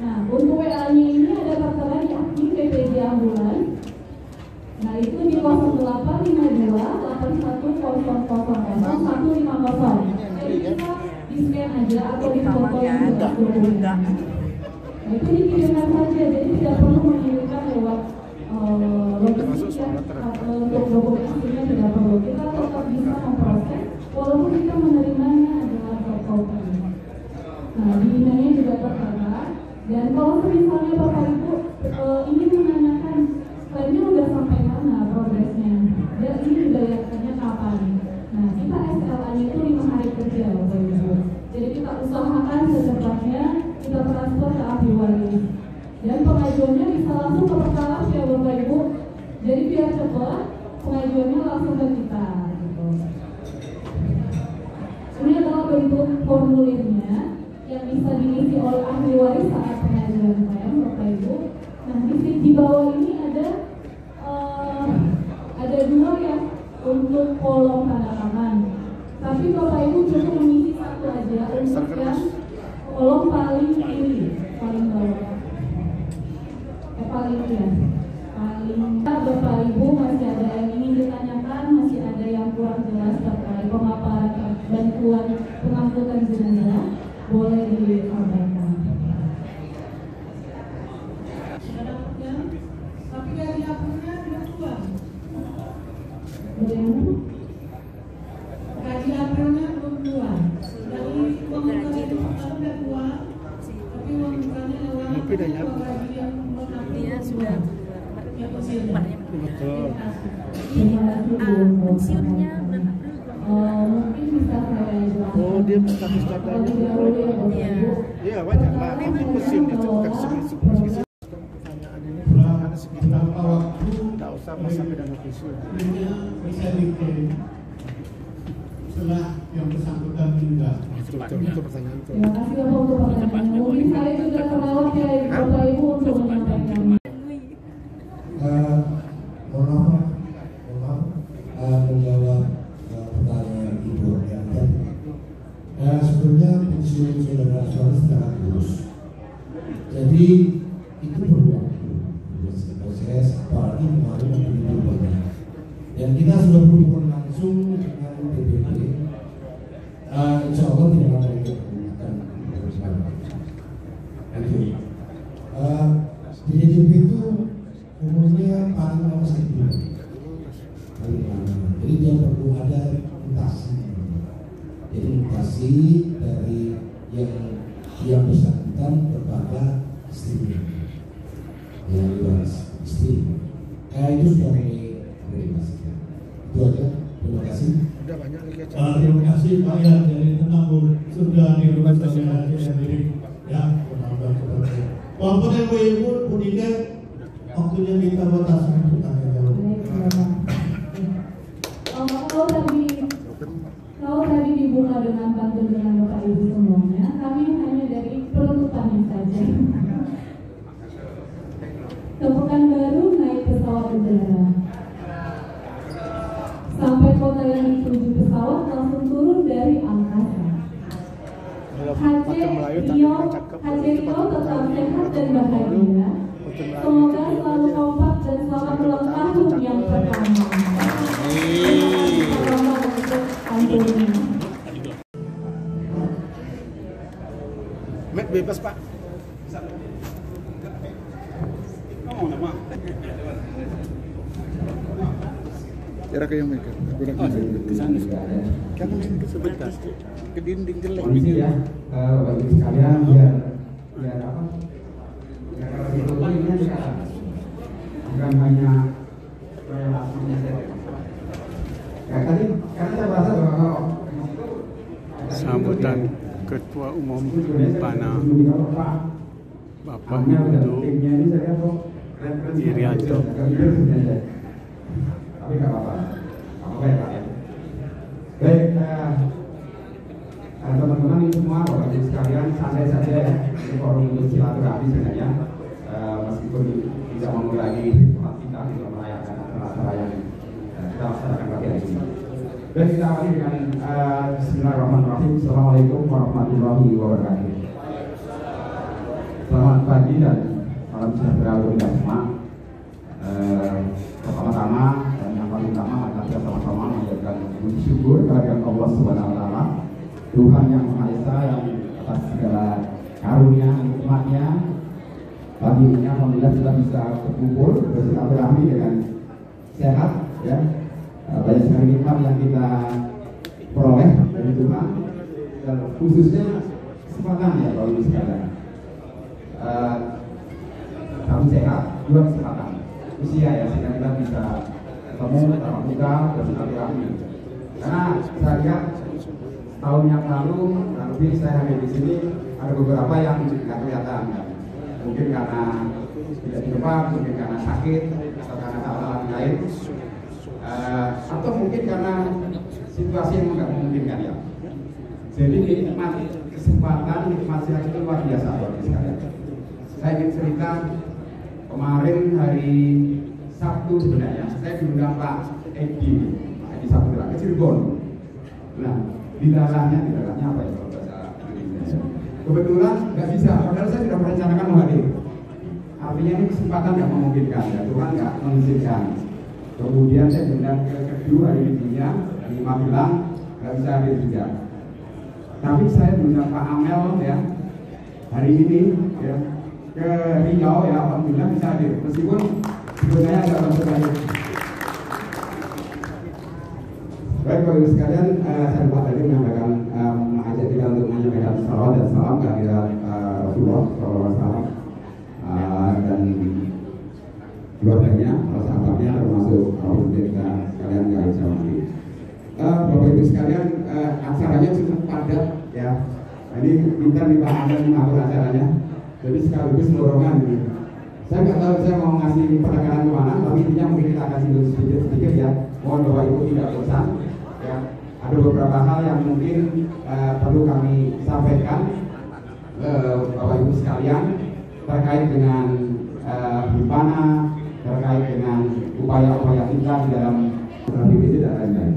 Speaker 2: Nah, untuk WA-nya ini ada tertera di akun PPJ Ambulan. Nah, itu di 0852 81000150. Jadi kita di-scan aja atau di foto yang sudah dokumennya. Nah, itu dikirimkan saja, jadi tidak perlu mengirimkan lewat logistik untuk dokumentasinya tidak perlu. Kita tetap bisa memproses walaupun kita menerimanya adalah fotokopi. Nah, di emailnya juga tertera. Dan kalau misalnya Bapak Ibu ingin menanyakan klaimnya udah sampai mana progresnya, dan ini dibayarkannya kapan? Nah, kita SLA-nya itu 5 hari kerja Bapak Ibu. Jadi kita usahakan secepatnya kita transfer ke ahli waris. Dan pengajuannya bisa langsung ke Pertalite ya Bapak Ibu. Jadi biar cepat pengajuannya langsung ke kita. Gitu. Ini adalah bentuk formulirnya yang bisa diisi oleh ahli waris saat pengajuan klaim Bapak Ibu. Nah di bawah ini ada 2 ya untuk kolom tanda tangan. Tapi Bapak Ibu cukup mengisi 1 aja untuk yang kolom paling kiri, paling bawah. Paling ya. Bapak Ibu masih ada yang ingin ditanyakan, masih ada yang kurang jelas terkait pemaparan bantuan pengangkutan jenazah, boleh disampaikan. Tapi dari akunnya tidak keluar.
Speaker 9: Gaji aprilnya belum keluar. Dari uang bukannya itu sudah keluar, tapi uang bukannya uang gaji yang dia sudah
Speaker 7: betul.
Speaker 2: Pensiunnya mungkin bisa saya jelaskan.
Speaker 7: Oh, dia status katanya. Iya, wajar lah. Tapi musim itu bukan segitu. Pertanyaan ini ada sekitar waktu, tidak usah sampai dengan pensiun.
Speaker 1: Bisa diklaim setelah yang bersangkutan meninggal.
Speaker 7: Itu pertanyaan itu.
Speaker 2: Terima kasih Bapak untuk pertanyaannya. Mungkin saya juga terlewat ya Bapak Ibu untuk menyampaikan.
Speaker 10: Mohon maaf menjawab pertanyaan Ibu yang tadi. Sebenarnya pensiun saudara Suarez sangat lurus. Jadi itu perlu proses, apalagi kemarin begitu banyak. Dan kita sudah berhubungan langsung dengan DPP. Insya Allah tidak akan menggunakan di DPP itu umumnya paling lama 1 bulan. Jadi dia perlu ada mutasi. Jadi mutasi dari yang bersangkutan kepada istrinya. Yang dibahas istri. Itu sudah dipastikan. Itu aja. Terima kasih.
Speaker 7: Udah banyak lagi.
Speaker 1: Terima kasih Pak ya dari Tenambur sudah dirujuk saya sendiri. Ya, walaupun yang ibu punya waktunya kita batasi untuk tanya jawab.
Speaker 2: Kalau tadi dibuka dengan pantun dengan Bapak Ibu semuanya, kami hanya dari penutupannya saja. Sepekan baru naik pesawat udara. Sampai kota yang dituju pesawat langsung turun dari angkasa. Rio tetap sehat dan bahagia. Semoga selalu kompak dan selamat ulang tahun yang pertama.
Speaker 7: Mek bebas Pak. Kira ke yang mereka kurang ke sana kan sebentar ke dinding jelek
Speaker 8: ya Bapak Ibu sekalian biar apa biar itu ini bukan hanya relasinya saja. Tadi karena saya merasa bahwa
Speaker 5: sambutan Ketua Umum PANA Bapak Ibu Irianto.
Speaker 8: Tapi nggak apa-apa, ya Pak ya. Baik, teman-teman ini semua, Bapak Ibu sekalian, santai saja ya. Ini forum untuk silaturahmi sebenarnya, meskipun tidak mengurangi tempat kita untuk merayakan acara yang kita laksanakan pagi hari ini. Baik, kita awali dengan Bismillahirrahmanirrahim. Assalamualaikum warahmatullahi wabarakatuh. Selamat pagi dan salam sejahtera untuk kita semua. Pertama-tama dan yang paling utama adalah kita sama-sama menjadikan puji syukur kehadirat Allah Subhanahu wa taala, Tuhan yang Maha Esa yang atas segala karunia nikmatnya. Pagi ini alhamdulillah kita bisa berkumpul bersilaturahmi dengan sehat ya. Banyak sekali nikmat yang kita peroleh dari Tuhan dan khususnya kesempatan ya kalau ini sekalian. Kami sehat, dua kesempatan usia ya sehingga kita bisa ketemu tatap muka bersilaturahmi. Karena saya lihat tahun yang lalu lebih saya hadir di sini ada beberapa yang tidak kelihatan kan. Mungkin karena tidak di tempat, mungkin karena sakit atau karena hal-hal lain, atau mungkin karena situasi yang tidak memungkinkan ya. Jadi nikmat kesempatan, nikmat sehat itu luar biasa bagi sekalian. Saya ingin cerita. Kemarin hari Sabtu sebenarnya saya diundang Pak Edi Saputra ke Cirebon. Nah, di dalamnya apa ya kalau bahasa Indonesia? Kebetulan nggak bisa, padahal saya sudah merencanakan mau hadir. Artinya ini kesempatan nggak memungkinkan, ya Tuhan nggak mengizinkan. Kemudian saya diundang ke kedua hari minggunya di Magelang, nggak bisa hadir juga. Tapi saya diundang Pak Amel ya hari ini ya. Ke Riau ya, alhamdulillah bisa hadir meskipun sebenarnya agak terbaik.
Speaker 11: Ibu sekalian, saya lupa tadi menyampaikan mengajak kita untuk menyampaikan salawat dan salam kehadirat Rasulullah SAW dan keluarganya, sahabatnya, termasuk kita sekalian yang saya hormati. Bapak Ibu sekalian, acaranya cukup padat ya. Ini pintar nih Pak Anda mengatur acaranya. Jadi sekaligus dorongan. Saya nggak tahu saya mau ngasih penekanan kemana, tapi intinya mungkin kita akan singgung sedikit ya. Mohon Bapak Ibu tidak bosan. Ya, ada beberapa hal yang mungkin perlu kami sampaikan Bapak Ibu sekalian terkait dengan Himpana, terkait dengan upaya-upaya kita di dalam BPJ dan lain-lain.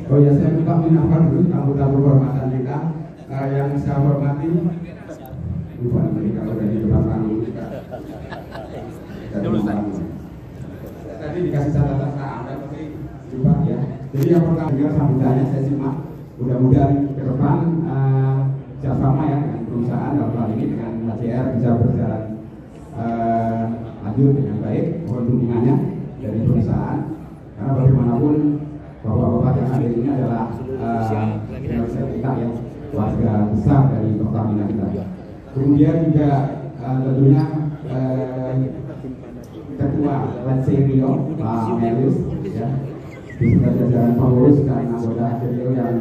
Speaker 11: Oh ya, saya minta maaf dulu tamu-tamu kehormatan kita yang saya hormati. Lupa nanti kalau dari depan panggung juga. Tadi dikasih catatan Pak Anda tapi lupa ya. Jadi yang pertama juga sambutannya saya simak. Mudah-mudahan ke depan kerjasama ya dengan perusahaan dalam hal ini dengan HCR bisa berjalan lanjut dengan baik. Mohon dukungannya dari perusahaan karena bagaimanapun bapak-bapak yang ada ini adalah kita ya, warga besar dari Pertamina kita. Kemudian juga tentunya Ketua Rio Pak Melius ya, beserta jajaran pengurus dan anggota Rio yang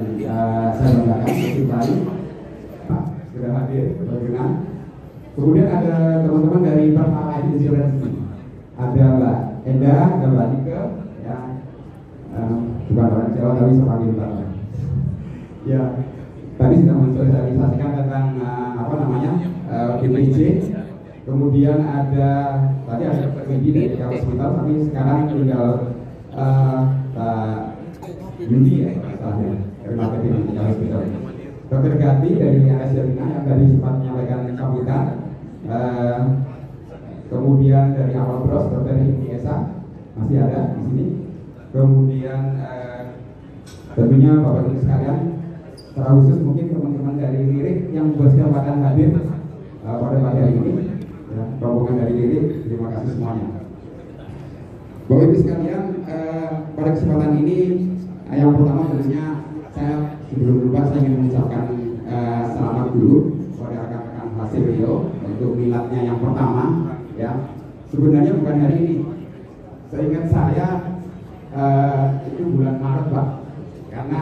Speaker 11: saya banggakan kembali Pak sudah hadir berkenan. Kemudian ada teman-teman dari Pertama Insurance, ada Mbak Enda dan Mbak Nike ya, bukan orang Jawa tapi sebagai utama. Ya, tadi sudah mensosialisasikan tentang apa namanya BPJ. Kemudian ada tadi ada Widi dari Hospital, tapi sekarang tinggal Yudi ya masalahnya dari marketing di Hospital. Dr. Gati dari Asilina yang tadi sempat menyampaikan sambutan. Kemudian dari Awal Bros Dr. Esa masih ada di sini. Kemudian tentunya Bapak Ibu sekalian, secara khusus mungkin teman-teman dari Lirik yang berkesempatan hadir pada pagi hari ini, ya, rombongan dari Lirik, terima kasih semuanya. Bapak Ibu sekalian, pada kesempatan ini yang pertama tentunya saya sebelum lupa saya ingin mengucapkan selamat dulu kepada rekan-rekan hasil Rio untuk miladnya yang pertama. Ya, sebenarnya bukan hari ini. Seingat saya itu bulan Maret Pak, karena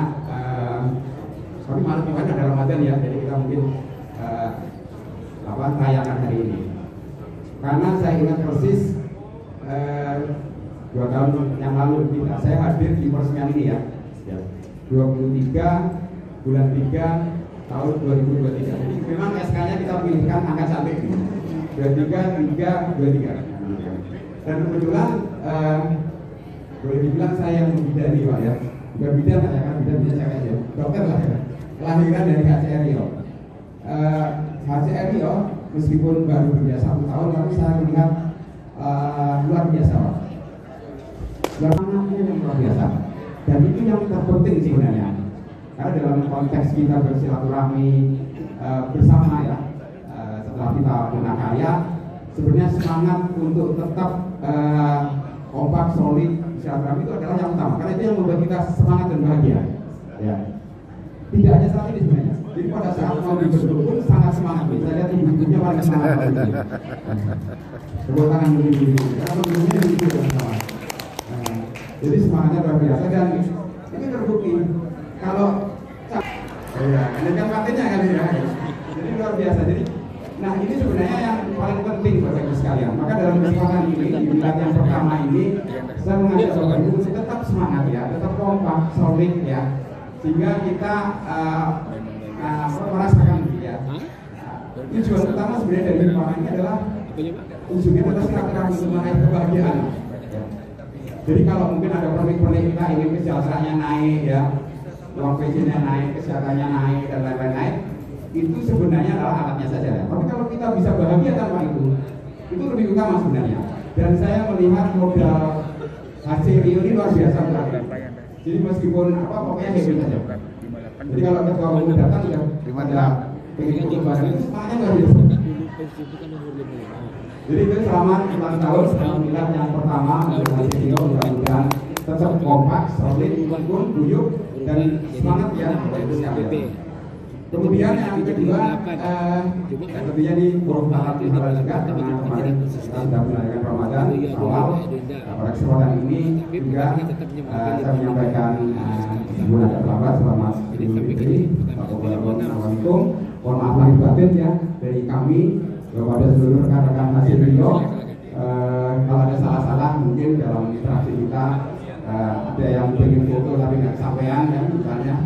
Speaker 11: tapi Maret kemarin ada Ramadan ya, jadi kita mungkin rayakan hari ini. Karena saya ingat persis 2 tahun yang lalu saya hadir di peresmian ini ya, 23 bulan 3 tahun 2023. Jadi memang SK-nya kita pilihkan angka cantik 23 dan kebetulan boleh dibilang saya yang membidani Pak ya, bukan bidan Pak ya, kan bidan cewek aja, dokter lah ya, kelahiran dari HCR Rio. HCR Rio meskipun baru bekerja 1 tahun, tapi saya melihat luar biasa Pak, yang luar biasa, dan itu yang terpenting sebenarnya, karena dalam konteks kita bersilaturahmi bersama ya, setelah kita punya karya, sebenarnya semangat untuk tetap kompak, solid, silaturahmi itu adalah yang utama, karena itu yang membuat kita semangat dan bahagia. Ya, tidak hanya saat ini sebenarnya. Jadi pada saat mau dibentuk pun sangat semangat. Saya lihat ibu-ibunya paling semangat. Tepuk tangan ibu-ibu. Karena ibu-ibunya ibu yang sama. Jadi semangatnya luar biasa dan ini terbukti. Kalau ini kan matanya kan ya. Jadi luar biasa. Jadi nah ini sebenarnya yang paling penting Bapak Ibu sekalian. Maka dalam kesempatan ini, di milad yang pertama ini, saya mengajak Bapak Ibu tetap semangat ya, tetap kompak, solid ya, sehingga kita merasakan ya. Tujuan utama sebenarnya dari milad ini adalah ujungnya adalah silaturahmi untuk meraih kebahagiaan. Jadi kalau mungkin ada pernik-pernik kita ingin kesejahteraannya naik ya, uang pensiunnya naik, kesehatannya naik dan lain-lain naik, itu sebenarnya adalah alatnya saja. Tapi kalau kita bisa bahagia tanpa itu lebih utama sebenarnya. Dan saya melihat modal hasil Rio ini luar biasa berarti. Jadi meskipun apa pokoknya happy saja. Jadi kalau ketua umum datang ya ada pengen ikut barang itu semuanya luar biasa. Jadi itu selamat ulang tahun milad yang pertama untuk hasil Rio, mudah-mudahan tetap tetap kompak, solid, rukun, guyup, dan semangat ya Bapak Ibu sekalian. Kemudian yang kedua, tentunya di huruf alat juga karena kemarin sudah merayakan Ramadan awal. Pada kesempatan ini juga saya menyampaikan sebelum ada terlambat selamat Idul Fitri. Assalamualaikum. Mohon maaf lahir batin ya dari kami kepada seluruh rekan-rekan hasil Rio. Kalau ada salah-salah mungkin dalam interaksi kita ada yang ingin foto tapi nggak kesampaian ya misalnya.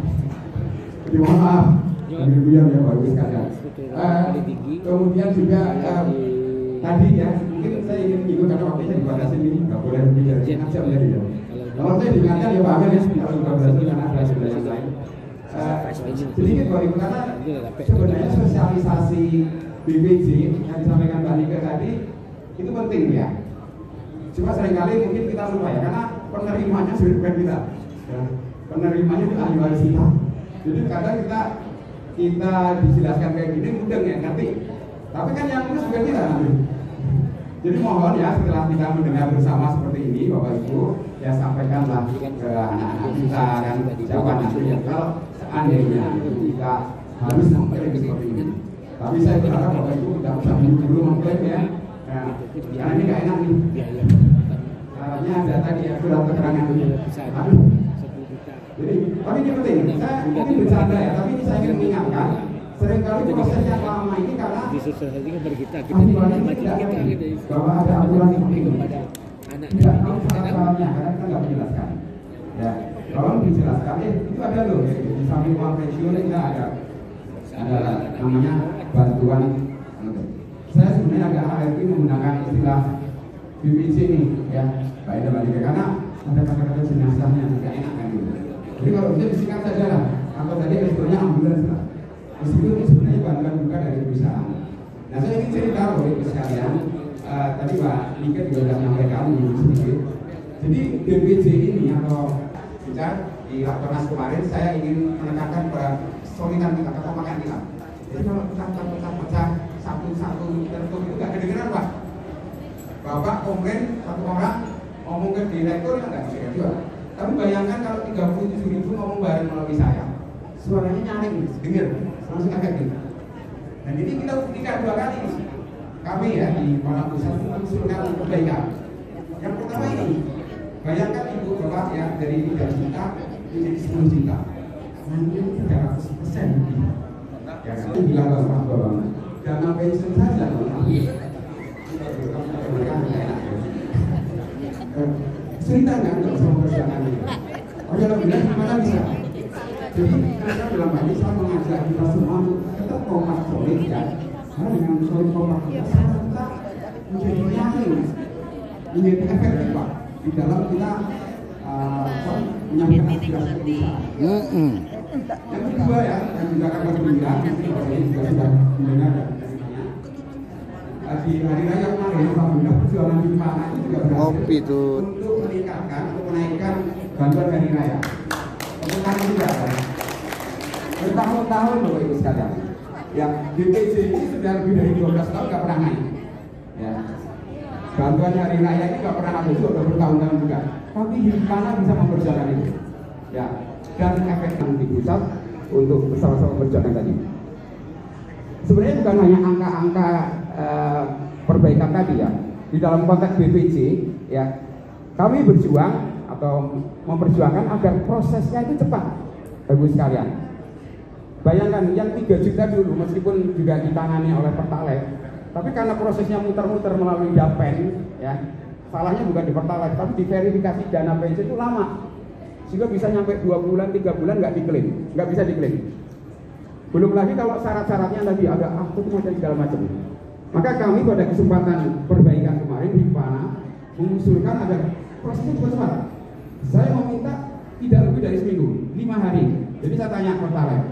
Speaker 11: Jadi mohon maaf. Kemudian ya Bapak Ibu sekalian. Kemudian juga tadi ya mungkin saya ingin menyinggung karena waktunya dibatasi ini nggak boleh lebih dari setengah jam jadi ya. Kalau saya diingatkan ya Pak Amir ya kalau juga berhasil karena ada agenda yang lain. Sedikit Bapak Ibu karena sebenarnya sosialisasi BPJ yang disampaikan Mbak Nika tadi itu penting ya. Cuma seringkali mungkin kita lupa ya karena penerimanya sudah bukan kita. Ya. Penerimanya itu ahli waris kita. Jadi kadang kita dijelaskan kayak gini mudah ya ngerti. Tapi kan yang ngurus juga kita nanti. Jadi mohon ya setelah kita mendengar bersama seperti ini Bapak Ibu ya sampaikanlah ke anak-anak kita dan siapa nanti ya kalau seandainya kita harus mengklaim seperti ini. Tapi saya berharap Bapak Ibu tidak usah buru-buru mengklaim ya. Nah, karena ini nggak enak nih. Syaratnya ada tadi ya surat keterangan. Aduh. Jadi, tapi ini penting. Saya mungkin bercanda ya, tapi ini saya ingin mengingatkan. Seringkali proses yang lama ini karena bahwa ada aturan seperti ini. Tidak tahu syarat-syaratnya, karena kita nggak menjelaskan. Ya, tolong dijelaskan. Itu ada loh, ya. Di samping uang pensiun kita ada namanya bantuan. Saya sebenarnya agak HRP menggunakan istilah BPJ ini, ya, Pak Ida Balika, karena ada kata-kata jenazahnya tidak enak kan gitu. Jadi kalau bisa disingkat saja lah, atau tadi sebetulnya ambulans lah. Meskipun ini sebenarnya bantuan juga dari perusahaan. Nah saya ingin cerita Bapak Ibu sekalian, tadi Pak Nika juga sudah menyampaikan sedikit. Jadi BPJ ini atau bicara di Rakernas kemarin saya ingin menekankan pada solidan kita, kekompakan kita. Jadi kalau kita pecah satu-satu tertentu itu nggak kedengeran Pak. Bapak komplain satu orang ngomong ke direktur ya nggak bisa juga. Tapi bayangkan kalau 37.000 ngomong bareng melalui saya, suaranya nyaring, dengar, langsung efektif. Dan ini kita buktikan 2 kali. Kami ya di Kepala Pusat mengusulkan perbaikan. Yang pertama ini, bayangkan ibu bapak ya dari 3 juta menjadi 10 juta. Nanti 300% lebih. Ya kan? Bilang bapak, dana pensiun saja. Cerita nggak untuk sama perjuangan ini? Oh kalau bilang gimana bisa? Jadi kita dalam hal ini saya mengajak kita semua untuk tetap kompak solid ya. Karena dengan solid kompak kita menjadi yakin, menjadi efektif Pak di dalam kita menyampaikan aspirasi kita. Yang kedua ya, yang juga akan bergembira, mungkin ini juga sudah mendengar dan di hari raya kemarin alhamdulillah perjuangan di mana itu juga berhasil untuk meningkatkan, untuk menaikkan bantuan hari raya. Tentang juga bertahun-tahun Bapak Ibu sekalian. Yang BPJ ini sudah lebih dari 12 tahun nggak pernah naik. Ya. Bantuan hari raya ini nggak pernah ada juga bertahun-tahun juga. Tapi di mana bisa memperjuangkan itu? Ya. Dan efek yang di pusat untuk bersama-sama berjuang tadi. Sebenarnya bukan hanya angka-angka perbaikan tadi ya. Di dalam konteks BPJ ya, kami berjuang atau memperjuangkan agar prosesnya itu cepat, Bapak sekalian. Bayangkan yang 3 juta dulu meskipun juga ditangani oleh Pertalite, tapi karena prosesnya muter-muter melalui Dapen ya, salahnya bukan di Pertalite tapi di verifikasi dana pensiun itu lama. Sehingga bisa nyampe 2 bulan, 3 bulan nggak diklaim, nggak bisa diklaim. Belum lagi kalau syarat-syaratnya tadi ada macam segala macam. Maka kami pada kesempatan perbaikan kemarin di mana mengusulkan agar prosesnya cepat cepat. Saya meminta tidak lebih dari seminggu, 5 hari. Jadi saya tanya Pertalite,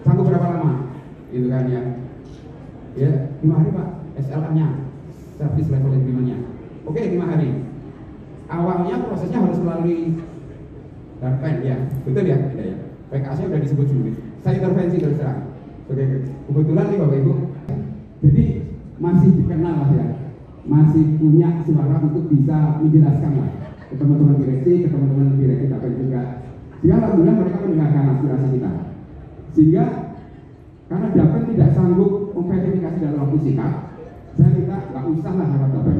Speaker 11: sanggup berapa lama? Gitu kan ya. Ya, 5 hari Pak, SLA-nya, service level agreement-nya. Oke, 5 hari. Awalnya prosesnya harus melalui Darpen ya, betul ya? Tidak ya. PKS-nya sudah disebut dulu. Saya intervensi terus terang. Oke, kebetulan nih Bapak Ibu. Jadi masih dikenal lah ya, masih punya suara untuk bisa menjelaskan lah teman-teman direksi, ke teman-teman direksi KPU juga. Sehingga alhamdulillah mereka mendengarkan aspirasi kita. Sehingga karena Dapen tidak sanggup memverifikasi dalam waktu singkat, saya minta nggak usah lah lewat Dapen.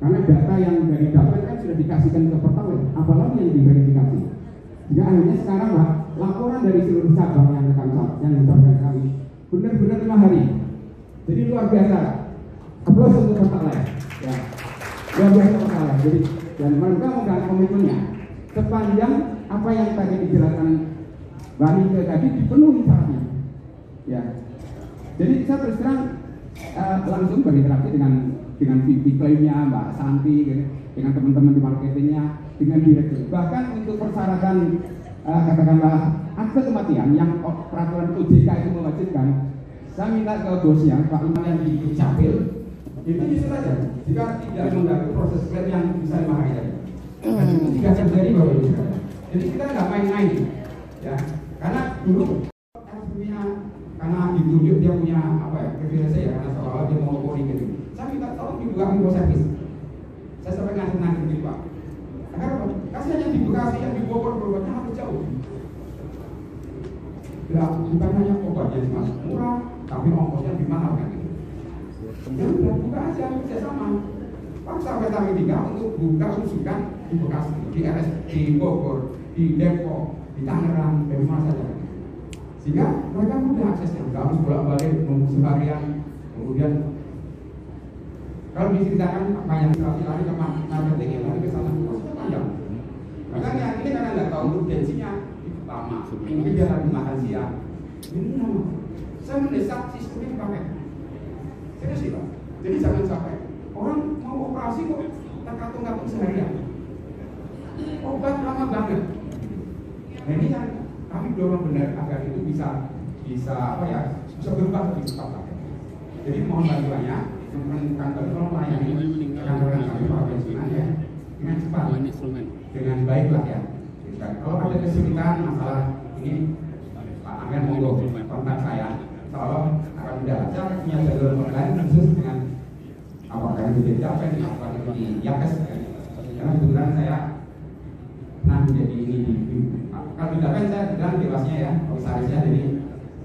Speaker 11: Karena data yang dari Dapen kan sudah dikasihkan ke portal, apalagi yang diverifikasi. Sehingga akhirnya sekarang lah laporan dari seluruh cabang yang disampaikan kami benar-benar 5 hari. Jadi luar biasa. Aplaus untuk portal lain. Ya. Luar biasa portal lain. Jadi dan mereka memegang komitmennya sepanjang apa yang tadi dijelaskan Bani ke tadi dipenuhi syaratnya. Ya. Jadi saya terus terang langsung berinteraksi dengan VP klaimnya Mbak Santi, gitu, dengan teman-teman di marketingnya, dengan direktur. Bahkan untuk persyaratan katakanlah akte kematian yang peraturan OJK itu mewajibkan, saya minta ke bosnya Pak Iman yang di Capil itu justru saja jika tidak mengganggu proses klaim yang bisa 5 hari tadi. Dan itu tidak terjadi Bapak Ibu. Jadi kita nggak main-main, ya. Karena dulu karena ditunjuk dia punya apa ya, privilege ya, karena seolah-olah dia monopoli gitu. Saya minta tolong dibuka info servis. Saya sampaikan senang gitu Pak. Agar apa? Kasihan yang di Bekasi, yang di Bogor berobatnya harus jauh. Ya, bukan hanya obatnya cuma murah, tapi ongkosnya lebih mahal kan gitu. Ya udah buka aja kerjasama. Paksa PT 3 untuk buka rujukan di Bekasi, di RS, di Bogor, di Depok, di Tangerang, dari mana saja. Sehingga mereka mudah aksesnya, nggak harus bolak-balik nunggu seharian. Kemudian kalau diceritakan apa yang lari ke marketing, lari ke sana, prosesnya panjang. Makanya ini karena nggak tahu urgensinya itu lama. Mungkin dia lagi makan siang. Ini lama. Saya mendesak sistemnya dipakai. Serius sih Pak. Jadi jangan sampai orang mau operasi kok terkatung-katung seharian. Obat lama banget. Nah ini yang kami dorong benar agar itu bisa apa ya, bisa berubah lebih cepat lagi. Jadi mohon bantuannya teman-teman kantor tolong melayani rekan-rekan kami para pensiunan ya dengan cepat, dengan baik lah ya. Kalau ada kesulitan masalah ini Pak Amen monggo kontak saya. Tolong akan tidak saja punya jalur online khusus dengan apakah itu di Dapen, apakah itu di Yakes. Karena kebetulan saya pernah menjadi ini di kalau di Dapen saya bilang dewasnya ya, komisarisnya jadi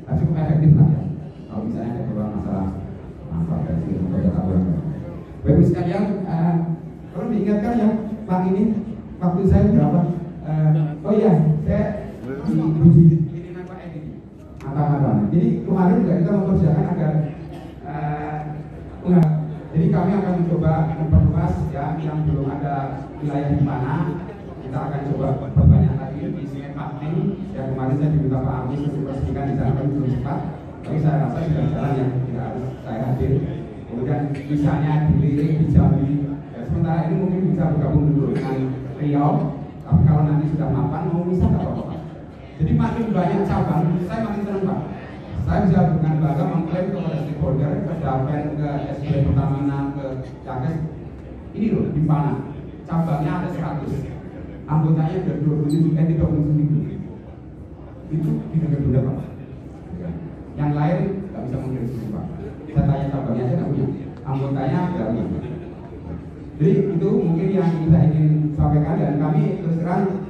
Speaker 11: cukup efektif lah ya. Kalau misalnya ada beberapa masalah dari Bapak sekalian, kalau diingatkan ya Pak ini waktu saya berapa? Oh iya, saya ini nama Edi. Jadi kemarin juga kita mempersiapkan agar jadi kami akan mencoba memperluas ya yang belum ada wilayah di mana kita akan coba perbanyak lagi di sini Pakting. Yang kemarin saya diminta Pak Amis untuk resmikan di sana kami belum cepat. Tapi saya rasa sudah jalan yang tidak harus saya hadir. Kemudian misalnya di Lirik, di Jambi, ya, sementara ini mungkin bisa bergabung dulu dengan Riau. Tapi kalau nanti sudah mapan mau bisa tak apa-apa. Jadi makin banyak cabang, saya makin senang Pak. Saya bisa dengan bangga mengklaim kepada stakeholder, ke Dapen, ke SB Pertamina, ke Jakes. Ini loh di mana cabangnya ada 100, anggotanya ada 37 itu di negara Pak. Yang lain nggak bisa mengirim Pak. Saya tanya cabangnya aja nggak punya, anggotanya berapa? Jadi itu mungkin yang kita ingin sampaikan dan kami terus terang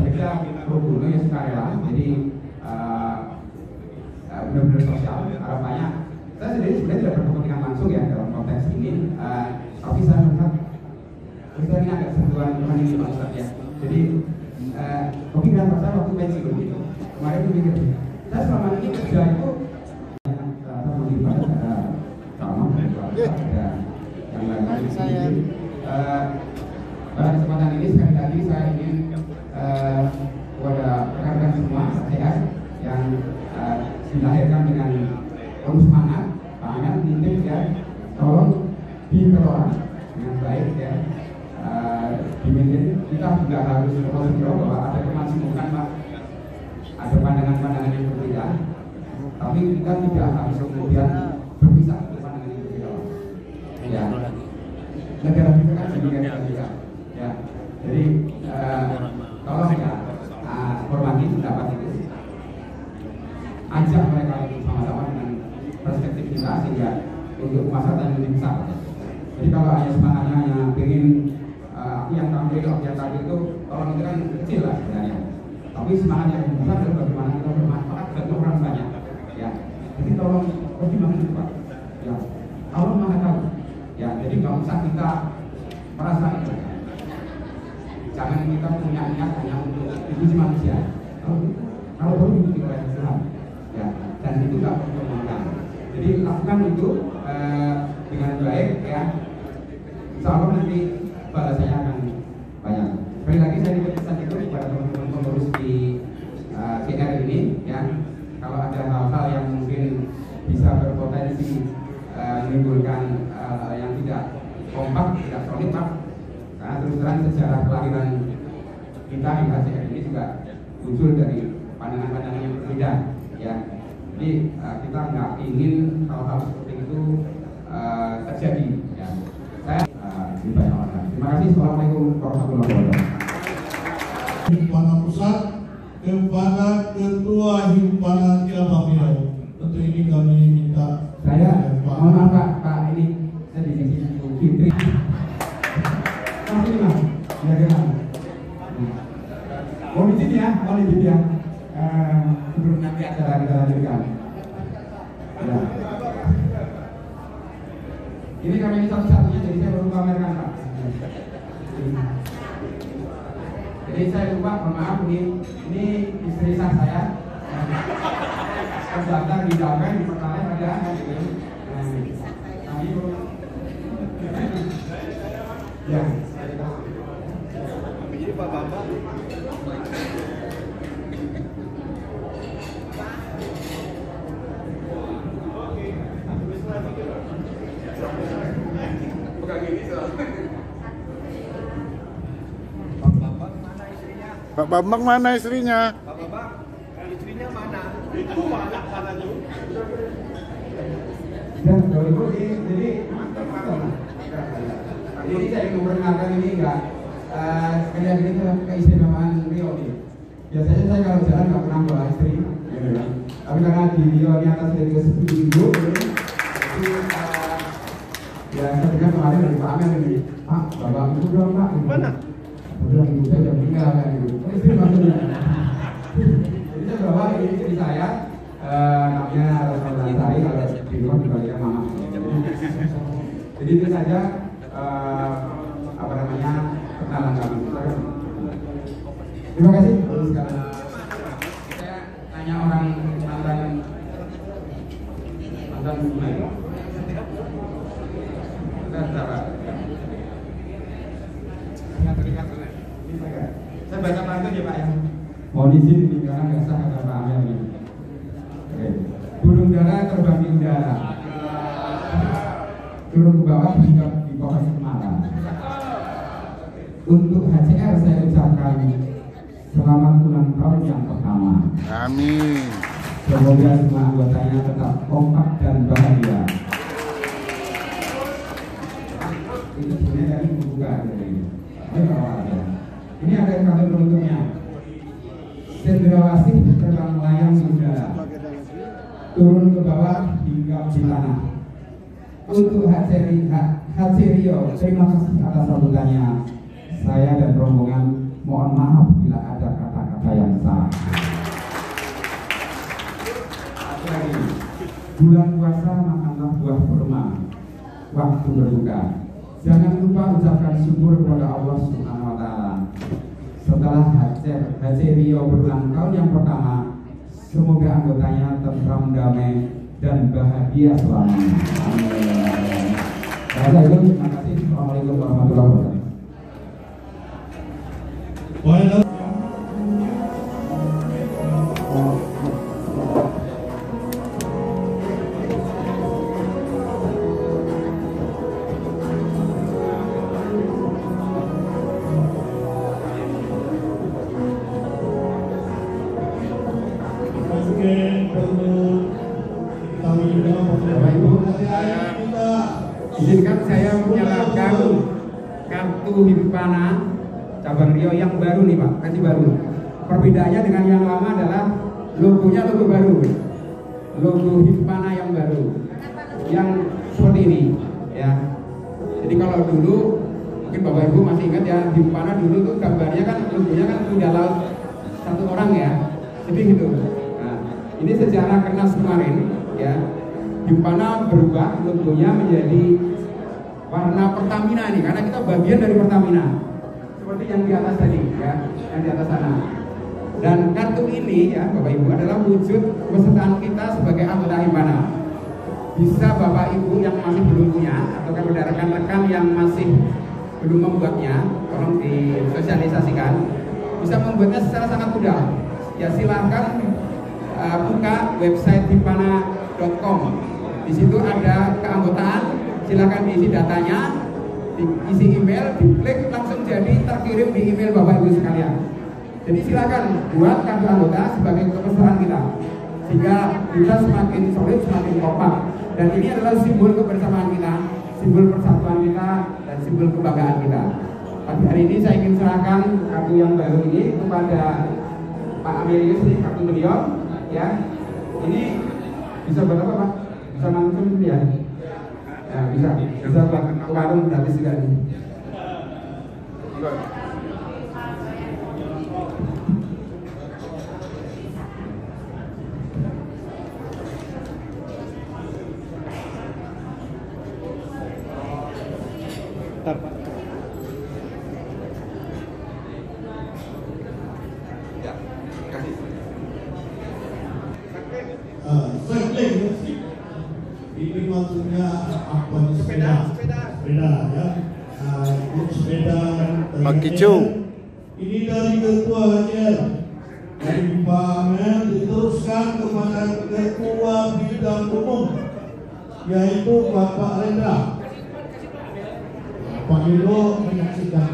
Speaker 11: kita pro bono ya sukarela. Jadi benar-benar sosial. Harapannya saya sendiri sebenarnya tidak berkepentingan langsung ya dalam konteks ini, tapi saya melihat kita ini agak sentuhan Tuhan ini Pak Ustadz ya. Jadi mungkin dengan pasal waktu pensiun gitu kemarin itu mikir saya selama ini kerja itu pada kesempatan ini sekali lagi saya ingin kepada rekan-rekan semua sehat yang dilahirkan dengan penuh semangat, pangan, nitip ya, tolong dikelola dengan baik ya. Kita juga harus berpikir bahwa ada kemajemukan Pak, ada pandangan-pandangan yang berbeda, tapi kita tidak harus kemudian berpisah untuk pandangan yang berbeda. Ya, negara kita kan sedikit berbeda. Ya, jadi tolong ya hormati pendapat itu, ajak mereka untuk sama-sama dengan perspektif kita sehingga untuk masyarakat yang lebih besar. Jadi kalau hanya semangatnya hanya ingin yang cilok yang tadi itu tolong itu kan kecil lah sebenarnya. Tapi semangat yang besar adalah bagaimana kita bermanfaat bagi orang banyak. Ya, jadi tolong pertimbangkan itu Pak. Ya, Allah Maha Tahu. Ya, jadi nggak usah kita merasa itu. Jangan kita punya niat hanya untuk dipuji manusia. Kalau perlu dipuji oleh Tuhan. Ya, dan itu nggak perlu makan. Jadi lakukan itu dengan baik ya. Insya Allah nanti balasannya akan banyak. Sekali lagi saya pesan itu kepada teman-teman pengurus di CR ini ya. Kalau ada hal-hal yang mungkin bisa berpotensi menimbulkan yang tidak kompak, tidak solid Pak. Karena terus terang sejarah kelahiran kita di HCR ini juga muncul dari pandangan-pandangan yang berbeda ya. Jadi kita nggak ingin hal-hal seperti itu terjadi ya. Saya terima kasih. Assalamualaikum warahmatullahi wabarakatuh.
Speaker 1: Himpunan Pusat kepada Ketua Himpunan Cabang Riau. Tentu ini kami minta.
Speaker 11: Saya mohon maaf Pak ini saya di sini Fitri. Masih Mas, ya kan. Mohon izin ya, sebelum nanti acara kita lanjutkan. Ya. Ini kami ini satu-satunya, jadi saya baru pamerkan Pak. Jadi saya lupa, mohon maaf ini istri sah saya. Terdaftar di Damai, di pertanyaan ada gitu. Ya. Jadi Pak Bambang.
Speaker 12: Pak Bambang mana istrinya?
Speaker 7: Pak Bambang, istrinya mana? Itu mana juga?
Speaker 11: Dan kalau itu jadi ini saya ingin memperkenalkan ini enggak sekalian ini keistimewaan Rio ini. Biasanya saya kalau jalan nggak pernah bawa istri, gitu kan. Tapi karena di Rio di atas dari ke 10 minggu, itu ya saya dengar kemarin dari Pak Amel ini, Pak, bapak itu dong Pak. Mana? Udah ibu saya udah meninggal kan gitu. Istri maksudnya. Jadi saya bawa ini istri saya, namanya Rasulullah Sari, kalau di rumah dipanggilnya Mama. Jadi itu saja apa namanya perkenalan kami. Terima kasih. Saya tanya orang mantan Sungai. Saya baca pantun ya Pak ya. Mohon izin ini karena nggak sah kata Pak Amel ini. Oke. Burung dara terbang di udara, turun ke bawah hingga di pohon cemara. Untuk HCR saya ucapkan selamat ulang tahun yang pertama.
Speaker 12: Amin.
Speaker 11: Semoga semua anggotanya tetap kompak dan bahagia. Ini sebenarnya dari membuka ini. Ini ada kata penutupnya. Cendrawasih terbang melayang di udara, turun ke bawah hingga di tanah. Untuk Hatserio, terima kasih atas sambutannya. Saya dan rombongan mohon maaf bila ada kata-kata yang salah. Lagi, bulan puasa makanlah buah kurma. Waktu berbuka, jangan lupa ucapkan syukur kepada Allah Subhanahu Wa Taala. Setelah HCRIO berulang tahun yang pertama, semoga anggotanya tentram, damai, dan bahagia selamanya. Amin. Terima kasih. Assalamualaikum warahmatullahi wabarakatuh. Izinkan saya menyerahkan kartu Himpana cabang Rio yang baru nih Pak, kasih baru. Perbedaannya dengan yang lama adalah logonya logo baru, logo Himpana yang baru, yang seperti ini ya. Jadi kalau dulu mungkin Mungkin Bapak Ibu masih ingat ya, di Himpana dulu tuh gambarnya kan, logonya kan kuda laut satu orang ya, jadi gitu. Nah, ini sejarah Kernas kemarin ya, Himpana berubah logonya menjadi warna Pertamina nih, karena kita bagian dari Pertamina. Seperti yang di atas tadi ya, yang di atas sana. Dan kartu ini ya Bapak Ibu adalah wujud kepesertaan kita sebagai anggota Himpana. Bisa Bapak Ibu yang masih belum punya atau kepada rekan-rekan yang masih belum membuatnya, tolong disosialisasikan. Bisa membuatnya secara sangat mudah. Ya silahkan buka website himpana.com. Di situ ada keanggotaan. Silahkan diisi datanya, diisi email, diklik langsung jadi terkirim di email Bapak Ibu sekalian. Jadi silakan buat kartu anggota sebagai kepesertaan kita, sehingga kita semakin solid, semakin kompak. Dan ini adalah simbol kebersamaan kita, simbol persatuan kita, dan simbol kebanggaan kita. Pagi hari ini saya ingin serahkan kartu yang baru ini kepada Pak Amelius, nih kartu beliau, ya. Ini bisa buat apa Pak? Bisa langsung ya. Ya, bisa buat ke warung gratis juga nih.
Speaker 1: Ini maksudnya apa? Sepeda ya. Sepeda.
Speaker 12: Pak Kicu.
Speaker 1: Ini dari Ketua HCR, dari Pak Amel diteruskan kepada Ketua Bidang Umum, yaitu Bapak Rendra. Pak Ido menyaksikan.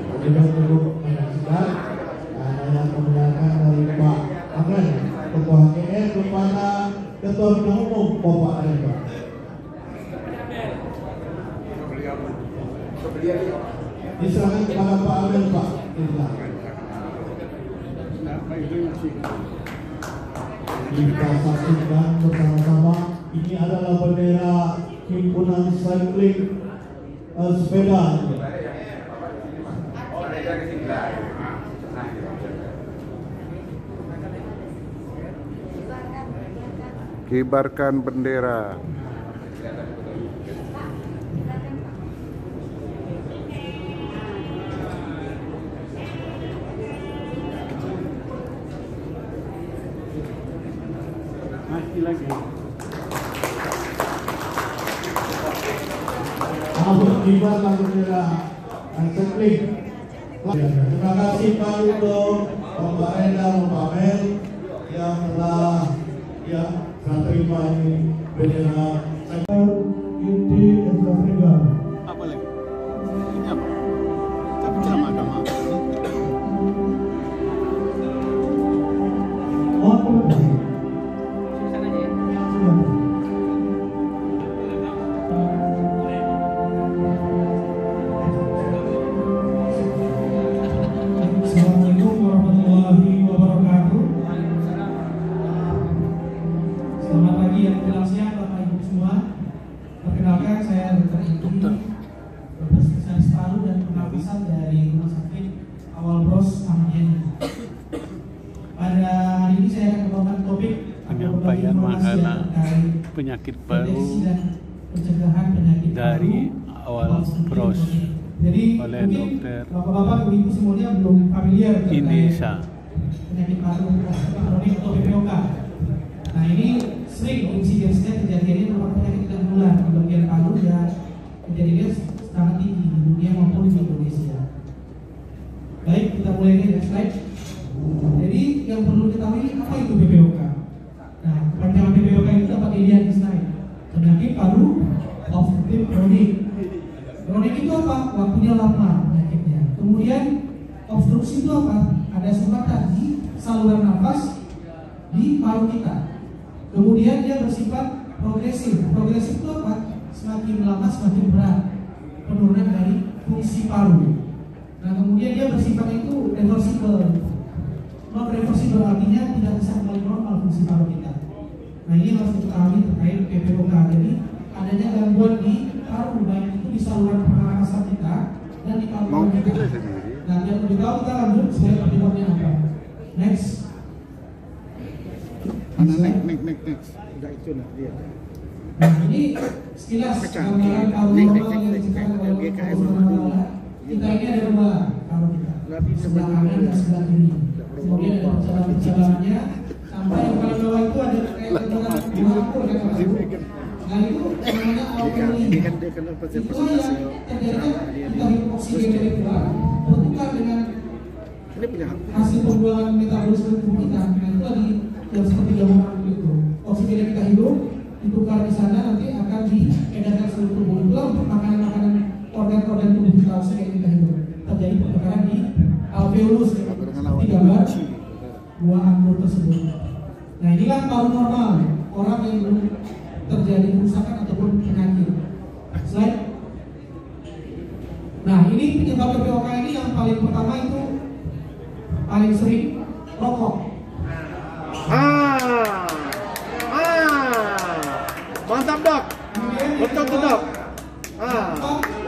Speaker 1: Pak Ido dulu menyaksikan. Ada yang menggunakan dari Pak Amel, Ketua HCR kepada Ketua Bidang Umum Bapak Rendra. Diserahkan kepada Pak Amel, Pak. Kita saksikan bersama-sama. Ini adalah bendera Himpunan Cycling Sepeda.
Speaker 12: Kibarkan bendera.
Speaker 3: Masih lagi.
Speaker 1: Kibarkan bendera cycling. Terima kasih Pak Yudo, Bapak Rendra, Bapak Amel yang telah terima ini bendera inti Afrika.
Speaker 5: Apa lagi? Ini apa? Tapi ceramah agama.
Speaker 6: Assalamualaikum warahmatullahi wabarakatuh. Selamat pagi dan menjelang siang Bapak Ibu semua. Perkenalkan saya Dr. Indi, dokter spesialis paru dan pernapasan dari Rumah Sakit Awal Bros Ahmad. Pada hari ini saya akan membawakan topik
Speaker 5: penyampaian mengenai penyakit paru dari Awal Bros oleh dokter
Speaker 6: Bapak-bapak, Ibu semuanya belum familiar
Speaker 5: Indonesia.
Speaker 6: Penyakit paru kronik atau PPOK. Nah ini sering insidensnya kejadiannya merupakan penyakit yang menular di bagian paru dan kejadiannya sangat tinggi di dunia maupun di Indonesia. Baik, kita mulai dari slide. Jadi yang perlu diketahui apa itu PPOK. Nah, kepanjangan PPOK itu dapat dilihat di slide. Penyakit paru obstruktif kronik. Kronik itu apa? Waktunya lama penyakitnya. Kemudian obstruksi itu apa? Ada sumbatan di saluran nafas di paru kita. Kemudian dia bersifat progresif. Progresif itu apa? Semakin lama semakin berat penurunan dari fungsi paru. Nah kemudian dia bersifat itu reversible. Non reversible artinya tidak bisa kembali normal fungsi paru kita. Nah ini harus diketahui terkait PPOK. Jadi adanya gangguan di paru baik itu di saluran pernafasan kita dan di paru-paru kita. Nah, yang lebih tahu kita lanjut sebagai penyebabnya apa. Next.
Speaker 7: Next. Udah itu lah dia.
Speaker 6: Nah, ini sekilas gambaran paru-paru yang diciptakan oleh paru-paru. Kita ini ada dua paru kita, sebelah kanan dan sebelah kiri. Kemudian ada perjalanan-perjalanannya sampai yang paling bawah itu ada kayak dua aku ada paru. Nah itu namanya alveoli. Itu yang terjadinya kita hidup oksigen dari luar bertukar dengan hasil pembuangan metabolisme tubuh kita. Nah itu tadi yang seperti gambaran itu. Oksigen yang kita hidup ditukar di sana nanti akan diedarkan seluruh tubuh. Itulah untuk makanan-makanan organ-organ tubuh kita oksigen yang kita hidup. Terjadi pertukaran di alveolus seperti gambar dua anggur tersebut. Nah inilah paru normal orang yang belum terjadi kerusakan ataupun penyakit. Slide. Nah ini penyebab PPOK ini yang paling pertama itu paling sering rokok.
Speaker 7: Mantap dok. Betul dok.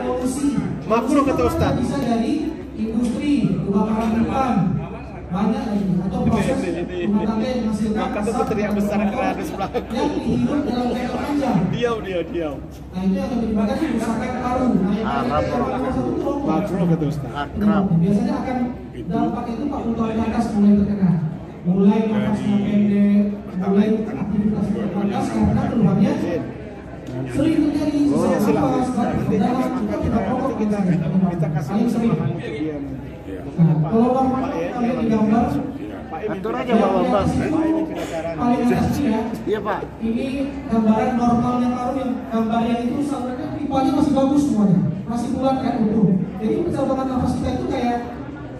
Speaker 6: Polusi.
Speaker 7: Makro kata Ustaz.
Speaker 6: Bisa dari industri kebakaran hutan. Banyak lagi atau proses rumah tangga yang menghasilkan asap
Speaker 7: teriak besar di sebelah
Speaker 6: yang dihirup dalam jangka panjang.
Speaker 7: Diam.
Speaker 6: Nah itu akan menyebabkan kerusakan paru. Nah yang
Speaker 7: makro kata Ustaz.
Speaker 6: Biasanya akan dampak itu 40 tahun ke atas mulai terkena. Mulai nafasnya pendek, mulai aktivitas terbatas karena keluarnya sering terjadi sesak nafas dalam kita rokok kita kasih sering. Nah, kalau normal kalian digambar
Speaker 7: atur aja bawa bang.
Speaker 6: Paling atas ya.
Speaker 7: Iya Pak.
Speaker 6: Ini gambaran normalnya paru yang gambarnya itu salurannya pipanya masih bagus semuanya, masih bulat kan utuh. Jadi saluran nafas kita itu kayak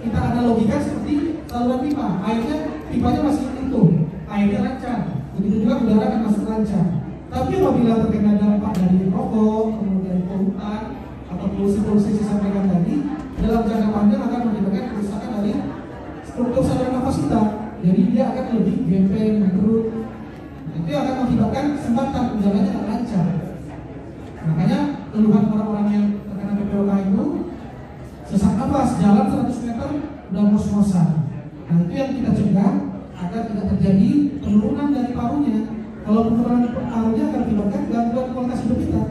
Speaker 6: kita analogikan seperti saluran pipa, airnya pipanya masih utuh, airnya lancar. Begitu juga udara akan masuk lancar. Tapi apabila terkena dampak dari rokok, kemudian polutan atau polusi-polusi saya sampaikan tadi, dalam jangka panjang akan menyebabkan kerusakan dari struktur saluran nafas kita. Jadi dia akan lebih gepeng, mengkerut. Itu akan mengakibatkan sempatan udaranya tidak lancar. Makanya keluhan orang-orang yang terkena PPOK itu sesak nafas, jalan 100 meter udah ngos-ngosan. Nah itu yang kita cegah agar tidak terjadi penurunan dari parunya. Kalau penurunan parunya akan menyebabkan gangguan kualitas hidup kita.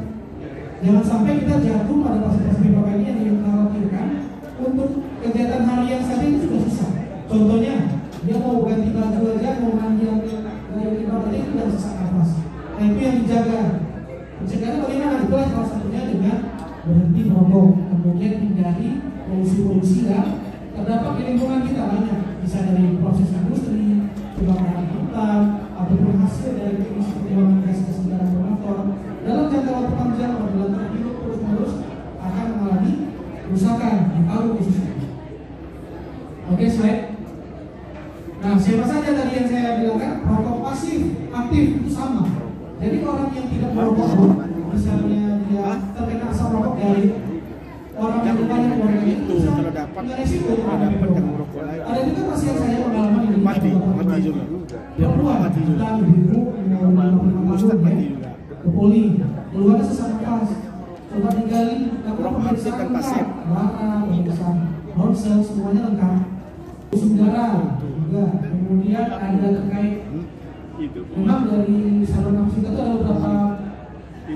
Speaker 6: Jangan sampai kita jatuh pada pasien-pasien PPOK ini yang dikhawatirkan untuk kegiatan harian saja itu sudah susah. Contohnya, dia mau ganti baju aja, mau mandi dari tempat aja itu sudah sesak nafas. Nah itu yang dijaga. Pencegahannya bagaimana? Itulah salah satunya dengan berhenti merokok, kemudian hindari polusi-polusi yang terdapat di lingkungan kita banyak. Bisa dari proses industri, kebakaran hutan, ataupun hasil dari emisi pembuangan gas kendaraan bermotor. Dalam jangka waktu panjang, apabila terhirup terus-menerus akan mengalami kerusakan di paru khususnya. Oke, slide. Nah, siapa saja tadi yang saya bilangkan, rokok pasif, aktif itu sama. Jadi orang yang tidak merokok, misalnya dia terkena asap rokok dari orang yang banyak keluarga itu
Speaker 7: kalau dapat
Speaker 6: resiko
Speaker 7: merokok lagi.
Speaker 6: Ada juga pasien saya pengalaman ini
Speaker 7: mati juga. Dia mati juga.
Speaker 6: Ustaz mati juga. Ke poli, keluarnya sesak nafas. Coba digali, lakukan pemeriksaan lengkap, darah, pemeriksaan ronsen, semuanya lengkap. Udara juga. Kemudian ada terkait memang dari saluran nafas kita itu ada beberapa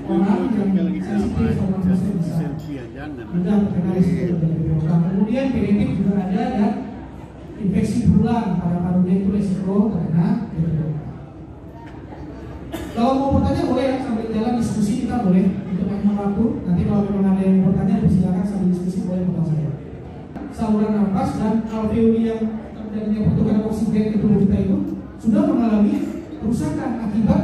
Speaker 6: orang yang sensitif saluran nafasnya bisa mudah terkena risiko dari PPOK. Kemudian genetik juga ada dan infeksi berulang pada parunya itu risiko terkena PPOK. Kalau mau bertanya boleh ya, sambil jalan diskusi kita boleh untuk menghemat waktu. Nanti kalau memang ada yang bertanya silakan sambil diskusi boleh bertanya saya. Saluran nafas dan alveoli yang terjadinya pertukaran oksigen ke tubuh kita itu sudah mengalami kerusakan akibat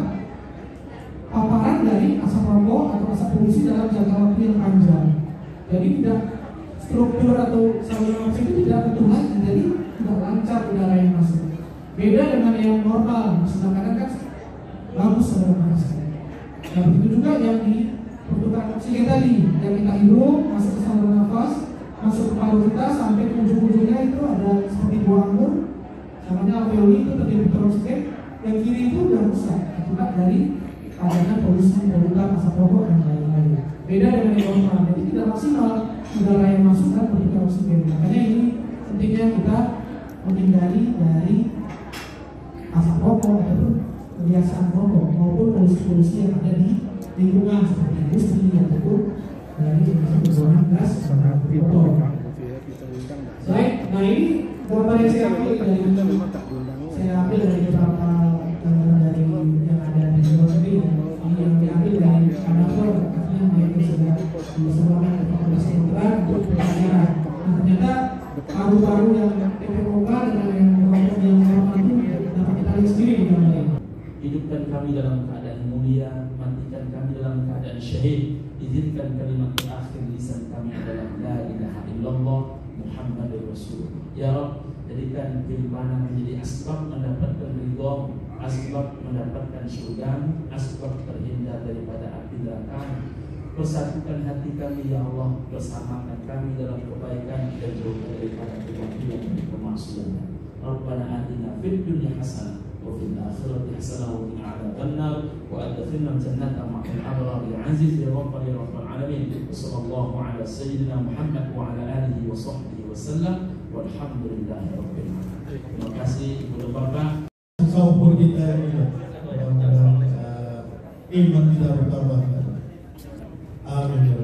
Speaker 6: paparan dari asap rokok atau asap polusi dalam jangka waktu yang panjang. Jadi tidak struktur atau saluran nafas itu tidak utuh lagi, jadi tidak lancar udara yang masuk. Beda dengan yang normal, sedangkan kan bagus saluran nafas. Nah begitu juga yang di pertukaran oksigen tadi yang kita hirup masuk ke saluran nafas, masuk ke paru kita sampai ke ujung-ujungnya itu ada seperti buah anggur, namanya alveoli itu terjadi oksigen. Yang kiri itu sudah rusak akibat dari adanya polusi, polutan, asap rokok dan lain-lain. Beda dengan yang normal. Jadi maksimal udara yang masuk dan berikan oksigen. Makanya ini pentingnya kita menghindari dari asap rokok ataupun kebiasaan rokok maupun polusi-polusi yang ada di lingkungan seperti industri ataupun dari pembuangan gas motor. Baik, nah ini gambar yang saya ambil dari beberapa dari yang ada di luar negeri. Ini yang diambil dari Kanada, artinya mereka sudah disebarkan ke Fakultas Kedokteran untuk pelajaran. Ternyata paru-paru yang terbuka dengan yang rokok yang normal itu dapat kita lihat sendiri di gambar ini.
Speaker 13: Hidupkan kami dalam keadaan mulia, matikan kami dalam keadaan syahid. Izinkan kalimat terakhir lisan kami adalah la ilaha illallah Muhammadur Rasul. Ya Rabb, jadikan keimanan menjadi asbab mendapatkan ridha, asbab mendapatkan surga, asbab terhindar daripada api neraka. Persatukan hati kami ya Allah, bersamakan kami dalam kebaikan dan jauhkan daripada kebatilan dan kemaksiatan. Rabbana atina fid dunya hasanah wa fil akhirati hasanah wa qina adzabannar wa adkhilna jannata ma'al abrar ya aziz ya rabbal alamin. Sallallahu ala sayyidina Muhammad wa ala alihi wa sahbihi wasallam walhamdulillahi rabbil alamin. Terima kasih Ibu Bapak.
Speaker 1: Saupun kita iman kita bertambah. Amin.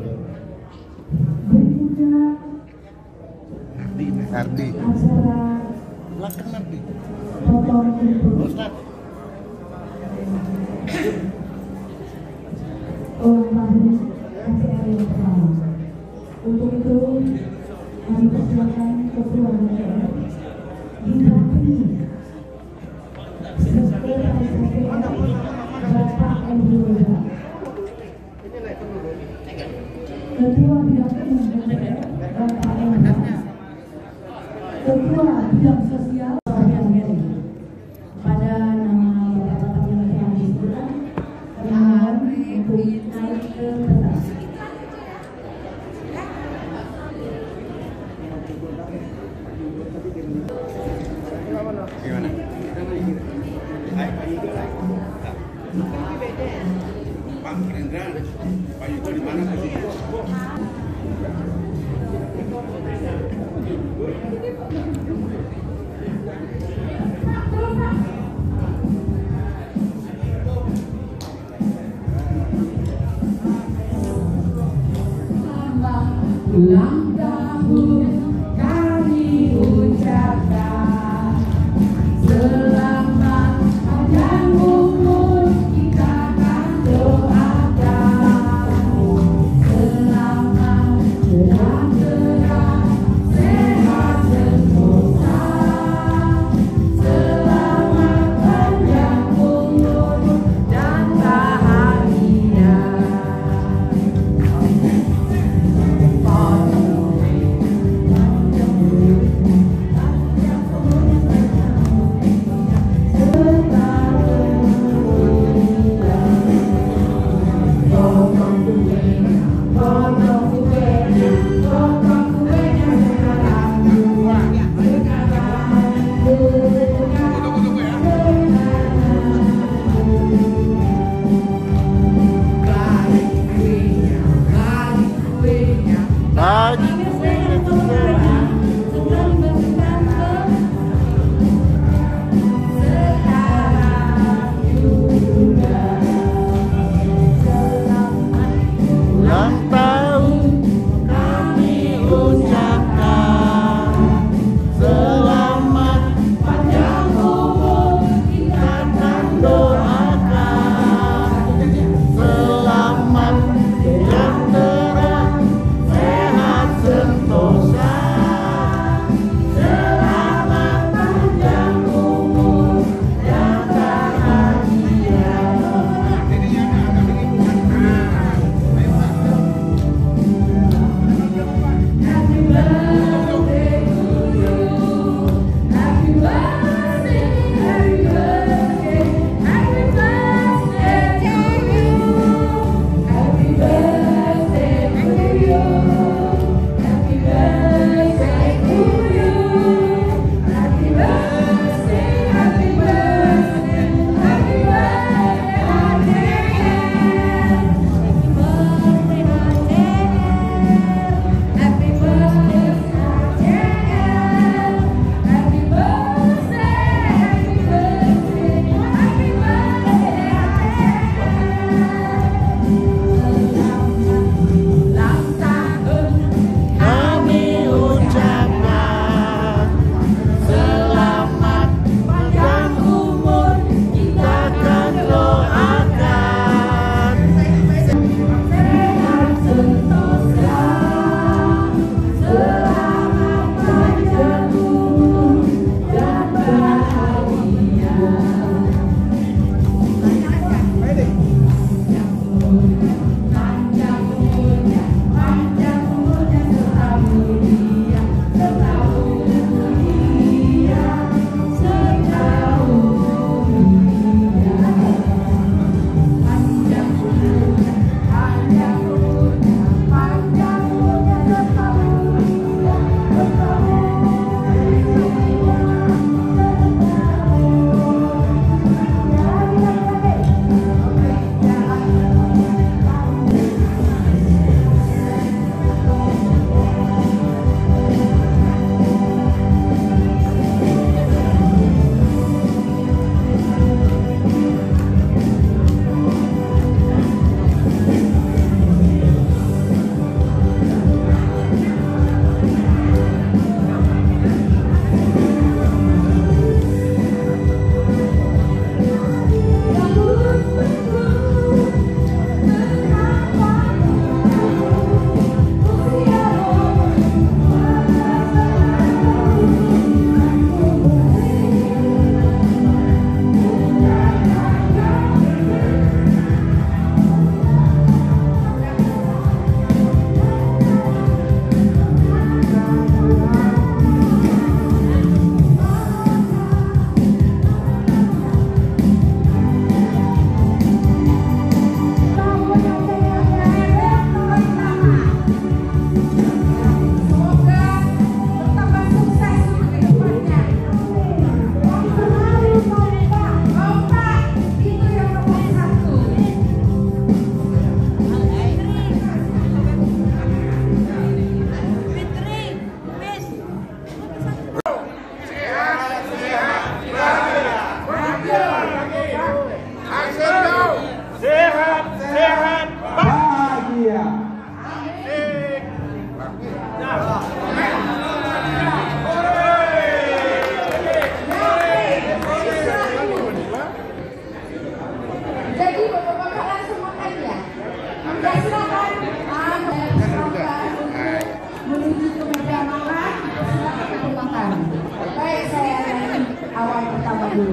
Speaker 12: Ardi.
Speaker 7: Belakang Ardi.
Speaker 12: Ustaz.
Speaker 9: Untuk itu kami persilakan Ketua DPR diwakili Sekretaris DPR Bapak Edi Weda, Ketua Bidang Umum DPR Bapak Edi, Ketua Bidang Sosial Bapak Edi. Pada nama bapak-bapak yang telah disebutkan, mohon untuk naik ke pentas.
Speaker 12: Gimana? Pak Rendra, Pak Yugo di mana posisinya?
Speaker 9: Ulang tahun kami ucapkan selamat panjang umur, kita akan doakan selamat terang-terang, sehat sentosa, selamat panjang umur dan bahagia.
Speaker 14: Bawa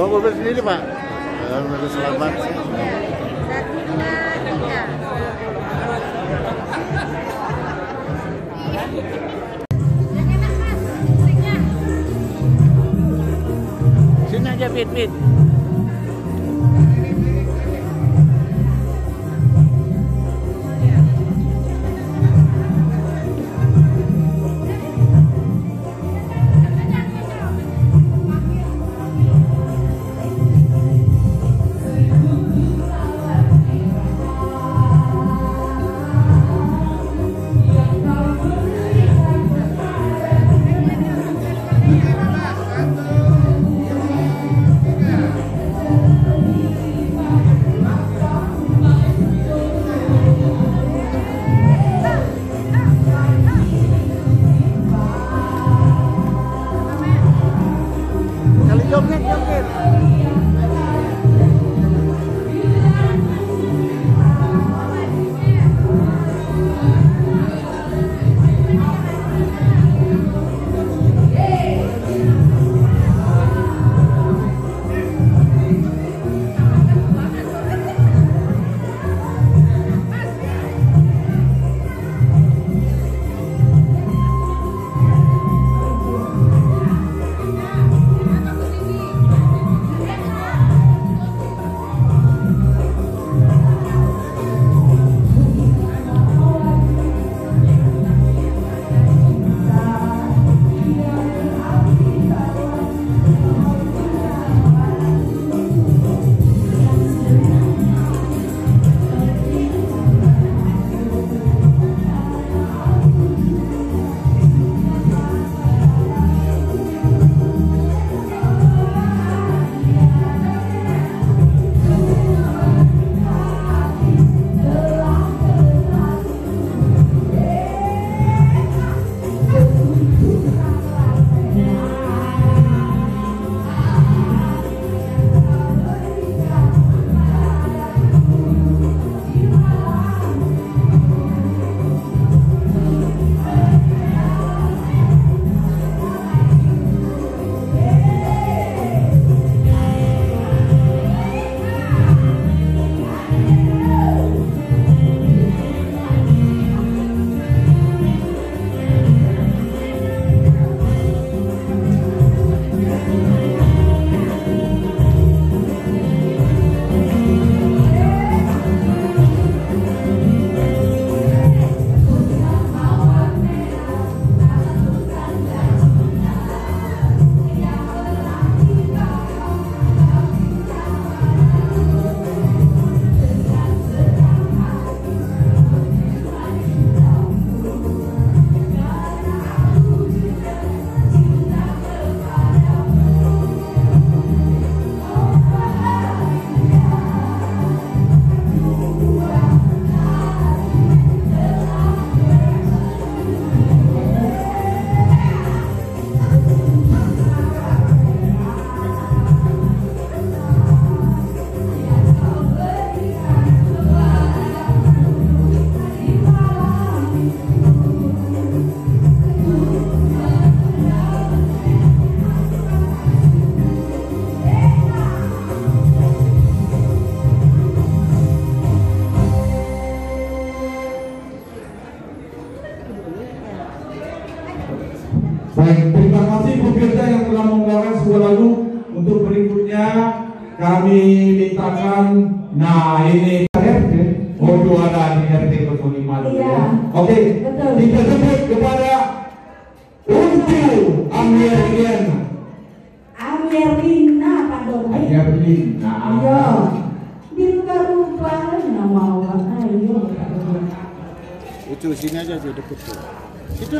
Speaker 14: mobil sendiri Pak. Selamat.
Speaker 4: Sini aja Fit.
Speaker 15: Baik, terima kasih Bu Firda yang telah membawakan sebuah lagu. Untuk berikutnya kami mintakan, nah ini RT, juara di RT 05 ya. Oke, kita sebut kepada Unju Amirlina.
Speaker 16: Amirlina Pak Doni.
Speaker 15: Amirlina.
Speaker 16: Ayo, dirubah-rubah nama orang. Ayo Pak Doni.
Speaker 14: Itu sini aja deket tuh. Situ.